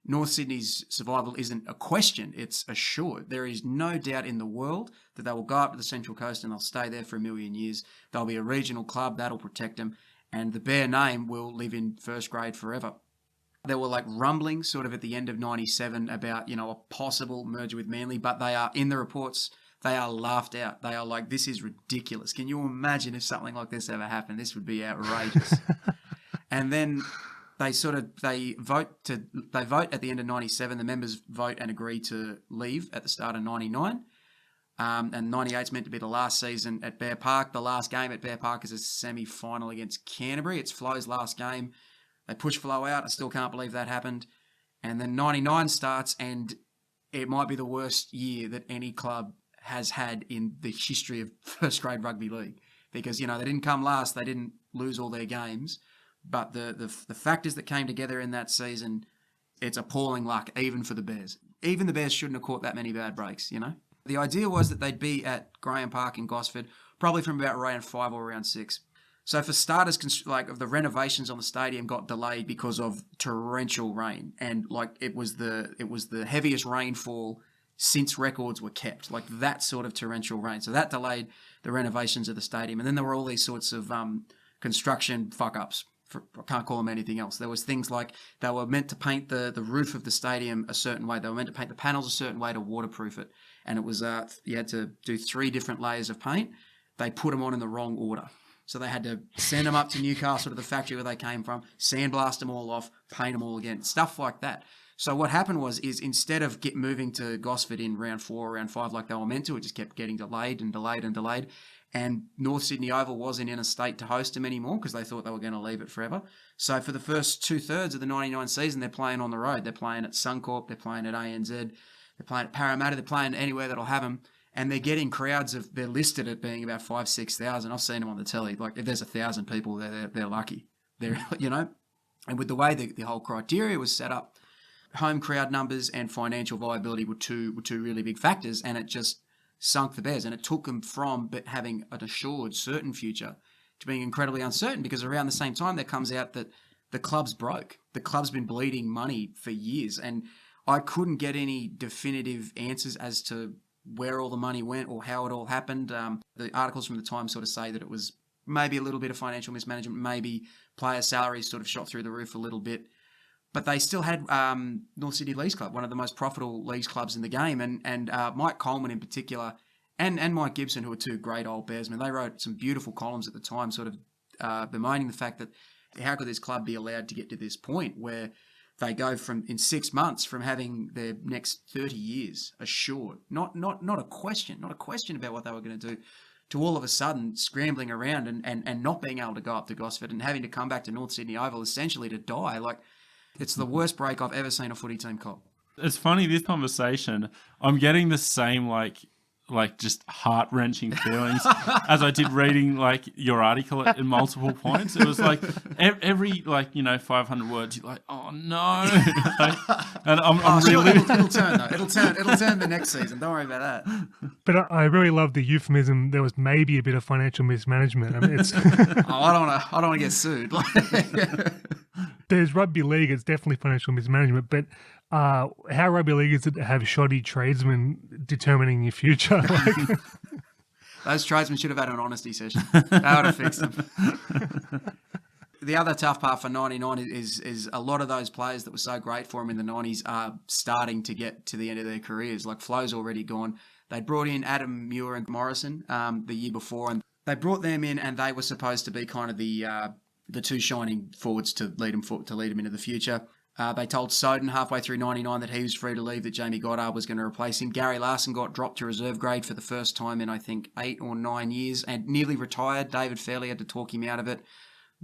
North Sydney's survival isn't a question, it's assured. There is no doubt in the world that they will go up to the Central Coast and they'll stay there for 1,000,000 years. They'll be a regional club, that'll protect them, and the Bear name will live in first grade forever. There were like rumblings sort of at the end of 97 about, a possible merger with Manly, but they are, in the reports, they are laughed out. They are like, this is ridiculous. Can you imagine if something like this ever happened? This would be outrageous. And then they vote at the end of 97. The members vote and agree to leave at the start of 99. And 98's meant to be the last season at Bear Park. The last game at Bear Park is a semi-final against Canterbury. It's Flo's last game. They push Flo out. I still can't believe that happened. And then 99 starts, and it might be the worst year that any club has had in the history of first grade rugby league. Because, they didn't come last. They didn't lose all their games. But the factors that came together in that season, it's appalling luck, even for the Bears. Even the Bears shouldn't have caught that many bad breaks, The idea was that they'd be at Graham Park in Gosford, probably from about round 5 or round 6. So for starters, the renovations on the stadium got delayed because of torrential rain, and it was the heaviest rainfall since records were kept, like that sort of torrential rain. So that delayed the renovations of the stadium, and then there were all these sorts of construction fuck ups. I can't call them anything else. There was things like they were meant to paint the roof of the stadium a certain way. They were meant to paint the panels a certain way to waterproof it, and it was you had to do 3 different layers of paint. They put them on in the wrong order. So they had to send them up to Newcastle to the factory where they came from, sandblast them all off, paint them all again, stuff like that. So what happened is instead of moving to Gosford in round 4 or round 5 like they were meant to, it just kept getting delayed and delayed and delayed. and North Sydney Oval wasn't in a state to host them anymore because they thought they were going to leave it forever. So for the first 2/3 of the 99 season, they're playing on the road. They're playing at Suncorp, they're playing at ANZ, they're playing at Parramatta, they're playing anywhere that'll have them. And they're getting crowds they're listed at being about 5,000-6,000. I've seen them on the telly. Like if there's 1,000 people, they're lucky. They're, and with the way the whole criteria was set up, home crowd numbers and financial viability were two really big factors, and it just sunk the Bears. And it took them from having an assured, certain future to being incredibly uncertain, because around the same time there comes out that the club's broke. The club's been bleeding money for years, and I couldn't get any definitive answers as to where all the money went or how it all happened. The articles from the Times sort of say that it was maybe a little bit of financial mismanagement, maybe player salaries sort of shot through the roof a little bit. But they still had North Sydney Leagues Club, one of the most profitable leagues clubs in the game. And Mike Coleman in particular and Mike Gibson, who are two great old Bearsmen, they wrote some beautiful columns at the time sort of bemoaning the fact that how could this club be allowed to get to this point where they go in 6 months from having their next 30 years assured, not a question about what they were going to do, to all of a sudden scrambling around and not being able to go up to Gosford and having to come back to North Sydney Oval essentially to die. Like, it's the worst break I've ever seen a footy team cop. It's funny, this conversation, I'm getting the same like just heart-wrenching feelings as I did reading like your article at multiple points. It was like every 500 words, you're like, oh no. And I'm really it'll turn though. It'll turn the next season. Don't worry about that. But I really love the euphemism. There was maybe a bit of financial mismanagement. I mean, it's I don't want to get sued. There's rugby league. It's definitely financial mismanagement, but how rugby league is it to have shoddy tradesmen determining your future? Like, those tradesmen should have had an honesty session. That would have fixed them. The other tough part for 99 is a lot of those players that were so great for him in the 90s are starting to get to the end of their careers. Like Flo's already gone. They brought in Adam Muir and Morrison the year before, and they brought them in, and they were supposed to be kind of the two shining forwards to lead them into the future. They told Soden halfway through 99 that he was free to leave, that Jamie Goddard was going to replace him. Gary Larson got dropped to reserve grade for the first time in, I think, 8 or 9 years and nearly retired. David Fairley had to talk him out of it.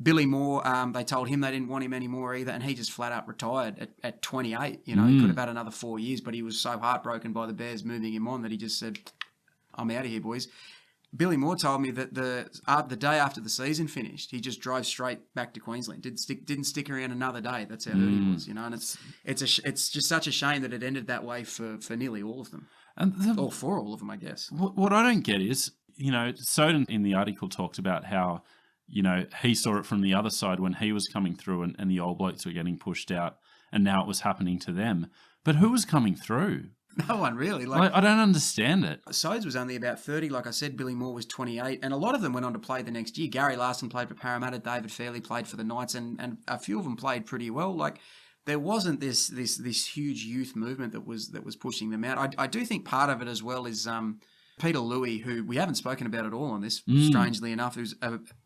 Billy Moore, they told him they didn't want him anymore either, and he just flat out retired at 28. He could have had another 4 years, but he was so heartbroken by the Bears moving him on that he just said, I'm out of here, boys. Billy Moore told me that the day after the season finished, he just drove straight back to Queensland. Didn't stick around another day. That's how hurt he was, And it's just such a shame that it ended that way for nearly all of them, or for all of them, I guess. What I don't get is, Soden in the article talked about how, he saw it from the other side when he was coming through and the old blokes were getting pushed out, and now it was happening to them. But who was coming through? No one really. I don't understand it. Sodes was only about 30. Like I said, Billy Moore was 28. And a lot of them went on to play the next year. Gary Larson played for Parramatta. David Fairley played for the Knights. And a few of them played pretty well. Like, there wasn't this huge youth movement that was pushing them out. I do think part of it as well is Peter Louis, who we haven't spoken about at all on this, strangely enough, who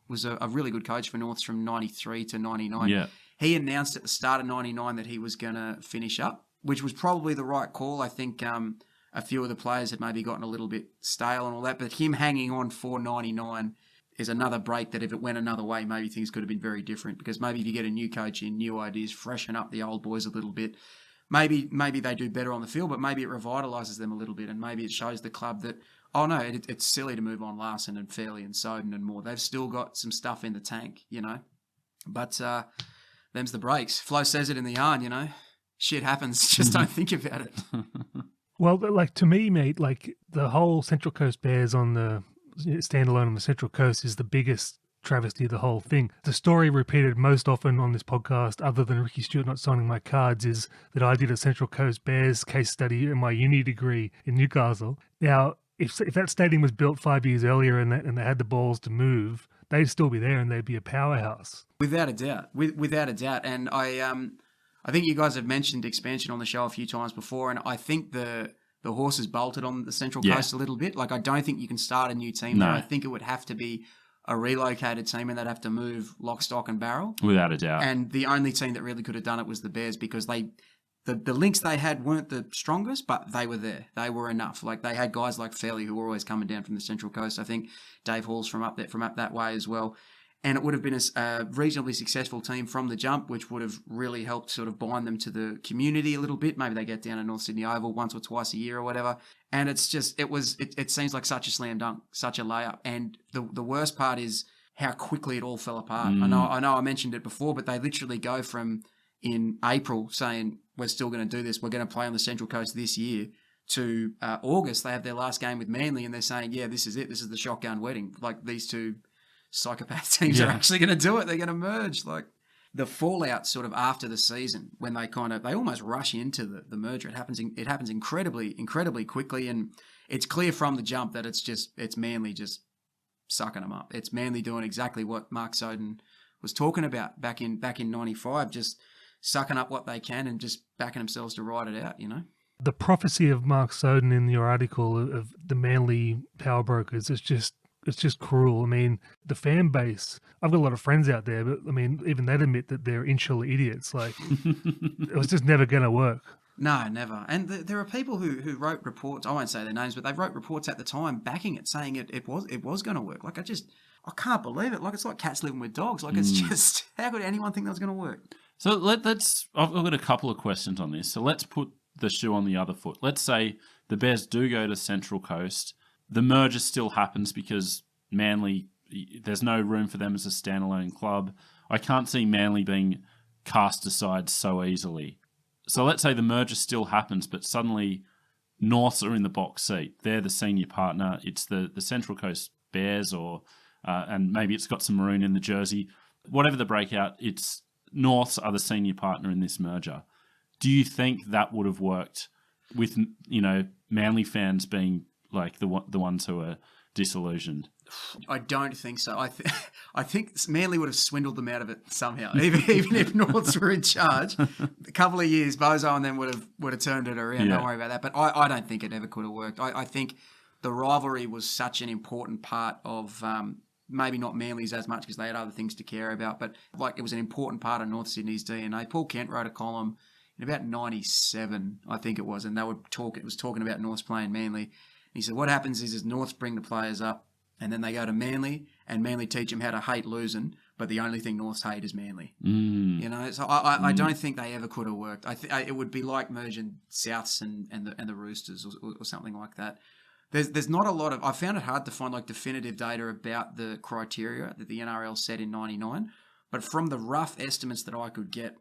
was a really good coach for Norths from 93 to 99. Yeah. He announced at the start of 99 that he was going to finish up, which was probably the right call. I think a few of the players had maybe gotten a little bit stale and all that, but him hanging on for 99 is another break that if it went another way, maybe things could have been very different, because maybe if you get a new coach in, new ideas, freshen up the old boys a little bit, maybe they do better on the field, but maybe it revitalises them a little bit, and maybe it shows the club that, oh no, it's silly to move on Larson and Fairley and Soden and Moore. They've still got some stuff in the tank, But them's the breaks. Flo says it in the yarn, Shit happens. Just don't think about it. Well, like, to me, mate, like, the whole Central Coast Bears on the standalone on the Central Coast is the biggest travesty of the whole thing. The story repeated most often on this podcast, other than Ricky Stewart not signing my cards, is that I did a Central Coast Bears case study in my uni degree in Newcastle. Now, if that stadium was built 5 years earlier and they had the balls to move, they'd still be there and they'd be a powerhouse. Without a doubt. Without a doubt. And I think you guys have mentioned expansion on the show a few times before, and I think the horses bolted on the Central Coast a little bit. Like, I don't think you can start a new team there. I think it would have to be a relocated team, and they'd have to move lock, stock and barrel. Without a doubt. And the only team that really could have done it was the Bears, because they the links they had weren't the strongest, but they were there. They were enough. Like they had guys like Fairley who were always coming down from the Central Coast. I think Dave Hall's from up that way as well. And it would have been a reasonably successful team from the jump, which would have really helped sort of bind them to the community a little bit. Maybe they get down to North Sydney Oval once or twice a year or whatever. And it's just, it seems like such a slam dunk, such a layup. And the worst part is how quickly it all fell apart. I know I mentioned it before, but they literally go from in April saying, we're still going to do this, we're going to play on the Central Coast this year, to August, they have their last game with Manly and they're saying, yeah, this is it. This is the shotgun wedding. Like these two psychopath teams are actually going to do it. They're going to merge. Like the fallout sort of after the season when they almost rush into the merger. It happens incredibly quickly. And it's clear from the jump that it's Manly just sucking them up. It's Manly doing exactly what Mark Soden was talking about back in 95, just sucking up what they can and just backing themselves to ride it out, you know? The prophecy of Mark Soden in your article of the Manly power brokers is just cruel. I mean, the fan base, I've got a lot of friends out there, but I mean, even they'd admit that they're insular idiots. Like, it was just never going to work. No, never. And there are people who wrote reports, I won't say their names, but they wrote reports at the time backing it, saying it was going to work. Like, I can't believe it. Like, it's like cats living with dogs. Like, it's just, how could anyone think that was going to work? So I've got a couple of questions on this. So let's put the shoe on the other foot. Let's say the Bears do go to Central Coast. The merger still happens because Manly, there's no room for them as a standalone club. I can't see Manly being cast aside so easily. So let's say the merger still happens, but suddenly Norths are in the box seat. They're the senior partner. It's the Central Coast Bears, and maybe it's got some maroon in the jersey. Whatever the breakout, it's Norths are the senior partner in this merger. Do you think that would have worked with, Manly fans being like the ones who are disillusioned? I don't think so. I think Manly would have swindled them out of it somehow, even if Norths were in charge. A couple of years, Bozo and them would have turned it around. Yeah. Don't worry about that. But I don't think it ever could have worked. I think the rivalry was such an important part of maybe not Manly's as much because they had other things to care about, but like it was an important part of North Sydney's DNA. Paul Kent wrote a column in about 97, I think it was, and it was talking about Norths playing Manly. And he said, what happens is Norths bring the players up, and then they go to Manly, and Manly teach them how to hate losing, but the only thing Norths hate is Manly. So I don't think they ever could have worked. It would be like merging Souths and the Roosters or something like that. There's not a lot of... I found it hard to find like definitive data about the criteria that the NRL set in 99, but from the rough estimates that I could get,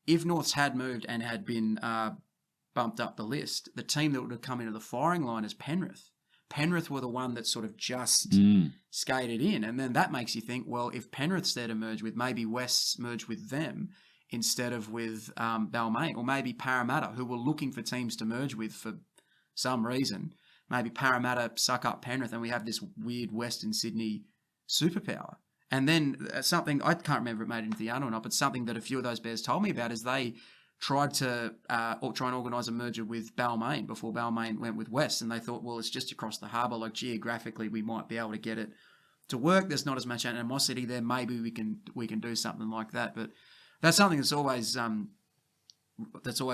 if Norths had moved and had been bumped up the list, the team that would have come into the firing line is Penrith. Penrith were the one that sort of just skated in, and then that makes you think, well, if Penrith's there to merge with, maybe West's merge with them instead of with Balmain, or maybe Parramatta, who were looking for teams to merge with for some reason. Maybe Parramatta suck up Penrith and we have this weird Western Sydney superpower. And then something, I can't remember if it made it into the article or not, but something that a few of those Bears told me about is they tried to try and organise a merger with Balmain before Balmain went with West. And they thought, well, it's just across the harbour. Like geographically, we might be able to get it to work. There's not as much animosity there. Maybe we can do something like that. But that's something that's always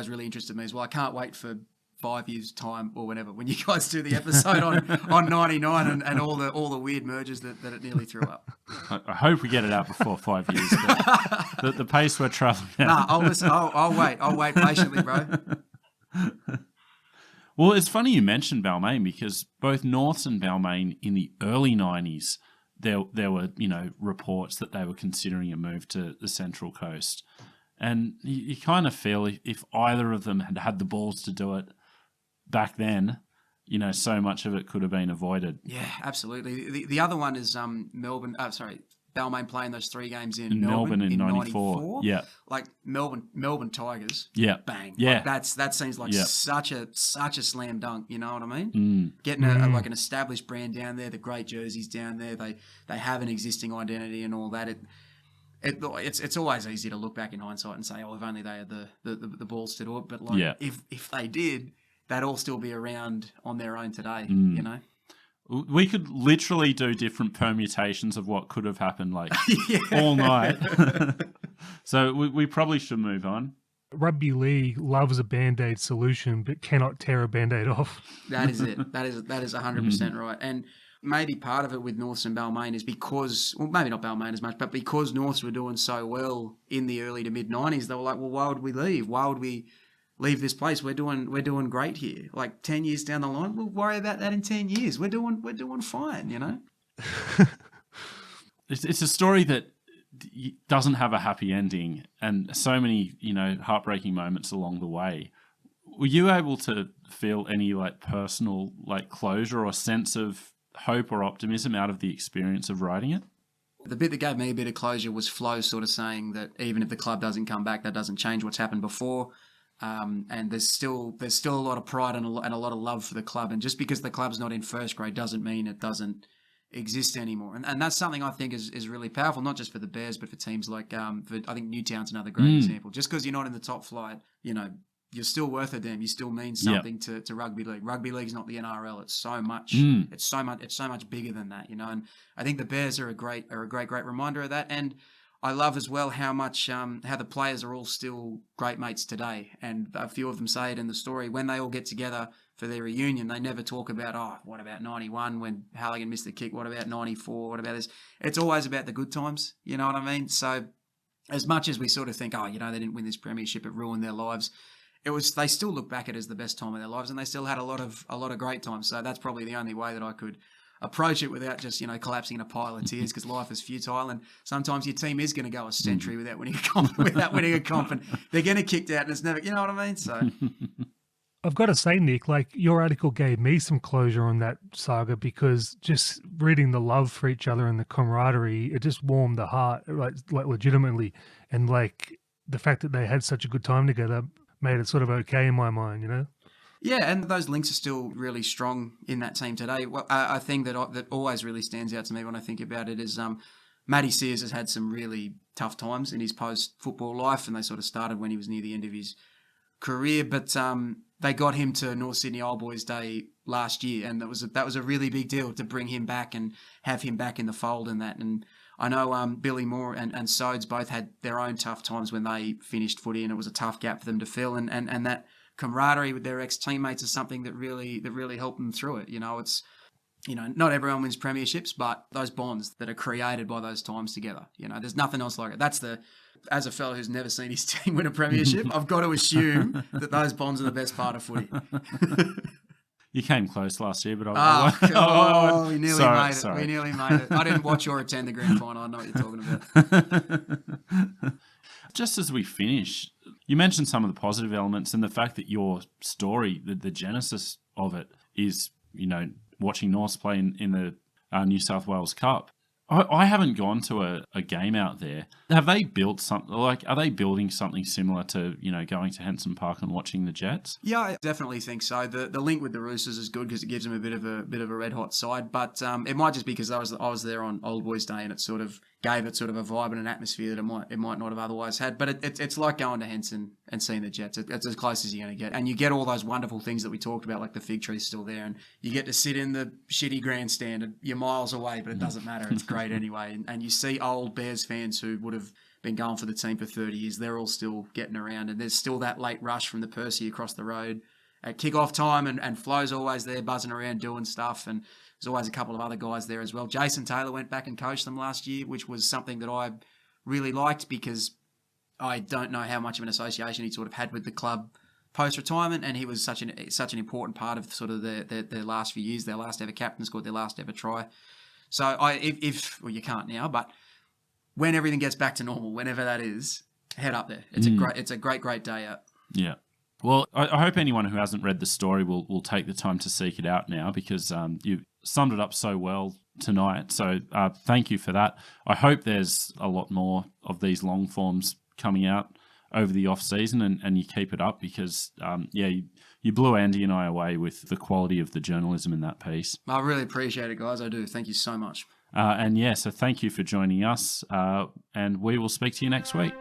really interested me as well. I can't wait for 5 years' time or whatever when you guys do the episode on 99 and all the weird mergers that it nearly threw up. I hope we get it out before 5 years. But the pace we're travelling at. Nah, I'll listen. I'll wait patiently, bro. Well, it's funny you mentioned Balmain because both Norths and Balmain in the early 90s, there were reports that they were considering a move to the Central Coast. And you kind of feel if either of them had had the balls to do it back then, so much of it could have been avoided. Yeah, absolutely. The other one is Balmain playing those 3 games in Melbourne in 94. Yeah. Like Melbourne Tigers. Yeah. Bang. Yeah. Like that seems like such a slam dunk, you know what I mean? Mm. Getting an established brand down there, the great jerseys down there, they have an existing identity and all that. It's always easy to look back in hindsight and say, oh, if only they had the balls to do it. But if they did, they'd all still be around on their own today, We could literally do different permutations of what could have happened all night. So we probably should move on. Rugby league loves a Band-Aid solution, but cannot tear a Band-Aid off. That is it. That is 100% right. And maybe part of it with Norths and Balmain is because, well, maybe not Balmain as much, but because Norths were doing so well in the early to mid 90s, they were like, well, why would we leave? Why would we leave this place? We're doing great here. Like 10 years down the line, we'll worry about that in 10 years. We're doing fine, you know? It's a story that doesn't have a happy ending, and so many, heartbreaking moments along the way. Were you able to feel any like personal like closure or sense of hope or optimism out of the experience of writing it? The bit that gave me a bit of closure was Flo sort of saying that even if the club doesn't come back, that doesn't change what's happened before. And there's still a lot of pride and a lot of love for the club. And just because the club's not in first grade doesn't mean it doesn't exist anymore. And that's something I think is really powerful, not just for the Bears, but for teams like, I think Newtown's another great example. Just because you're not in the top flight, you're still worth a damn. You still mean something to rugby league. Rugby league's not the NRL. It's so much. It's so much bigger than that. And I think the Bears are a great reminder of that. And I love as well how the players are all still great mates today. And a few of them say it in the story when they all get together for their reunion. They never talk about, what about 91 when Halligan missed the kick? What about 94? What about this? It's always about the good times. You know what I mean? So as much as we sort of think, they didn't win this premiership, it ruined their lives. They still look back at it as the best time of their lives, and they still had a lot of great times. So that's probably the only way that I could approach it without just collapsing in a pile of tears, because life is futile, and sometimes your team is going to go a century without winning a comp, and they're going to get kicked out, and it's never, you know what I mean? So I've got to say, Nick, like your article gave me some closure on that saga, because just reading the love for each other and the camaraderie, it just warmed the heart, like legitimately, and like the fact that they had such a good time together made it sort of okay in my mind, Yeah, and those links are still really strong in that team today. Well, a thing that always really stands out to me when I think about it is Matty Sears has had some really tough times in his post-football life, and they sort of started when he was near the end of his career. But they got him to North Sydney Old Boys Day last year, and that was a really big deal to bring him back and have him back in the fold and that. And I know Billy Moore and Sodes both had their own tough times when they finished footy, and it was a tough gap for them to fill. And that camaraderie with their ex-teammates is something that really helped them through it. It's, not everyone wins premierships, but those bonds that are created by those times together, there's nothing else like it. As a fellow who's never seen his team win a premiership, I've got to assume that those bonds are the best part of footy. You came close last year, but we nearly made it. We nearly made it. I didn't watch or attend the grand final. I know what you're talking about. Just as we finish, you mentioned some of the positive elements and the fact that your story, the genesis of it is, watching Norths play in the New South Wales Cup. I haven't gone to a game out there. Have they built something, are they building something similar to, going to Henson Park and watching the Jets? Yeah, I definitely think so. The link with the Roosters is good because it gives them a bit of a red hot side, but it might just be because I was there on Old Boys Day, and it sort of gave it sort of a vibe and an atmosphere that it might not have otherwise had. But it's like going to Henson and seeing the Jets. It's as close as you're going to get. And you get all those wonderful things that we talked about, like the fig tree's still there, and you get to sit in the shitty grandstand, and you're miles away, but it doesn't matter. It's great anyway. And you see old Bears fans who would have been going for the team for 30 years. They're all still getting around, and there's still that late rush from the Percy across the road at kick-off time, and Flo's always there buzzing around doing stuff, and there's always a couple of other guys there as well. Jason Taylor went back and coached them last year, which was something that I really liked, because I don't know how much of an association he sort of had with the club post-retirement, and he was such an important part of sort of their last few years. Their last ever captain scored their last ever try. So if you can't now, but when everything gets back to normal, whenever that is, head up there. It's a great day out. Yeah. Well, I hope anyone who hasn't read the story will take the time to seek it out now, because you summed it up so well tonight. So thank you for that. I hope there's a lot more of these long forms coming out over the off season, and you keep it up, because you blew Andy and I away with the quality of the journalism in that piece. I really appreciate it, guys. I do. Thank you so much. So thank you for joining us, and we will speak to you next week.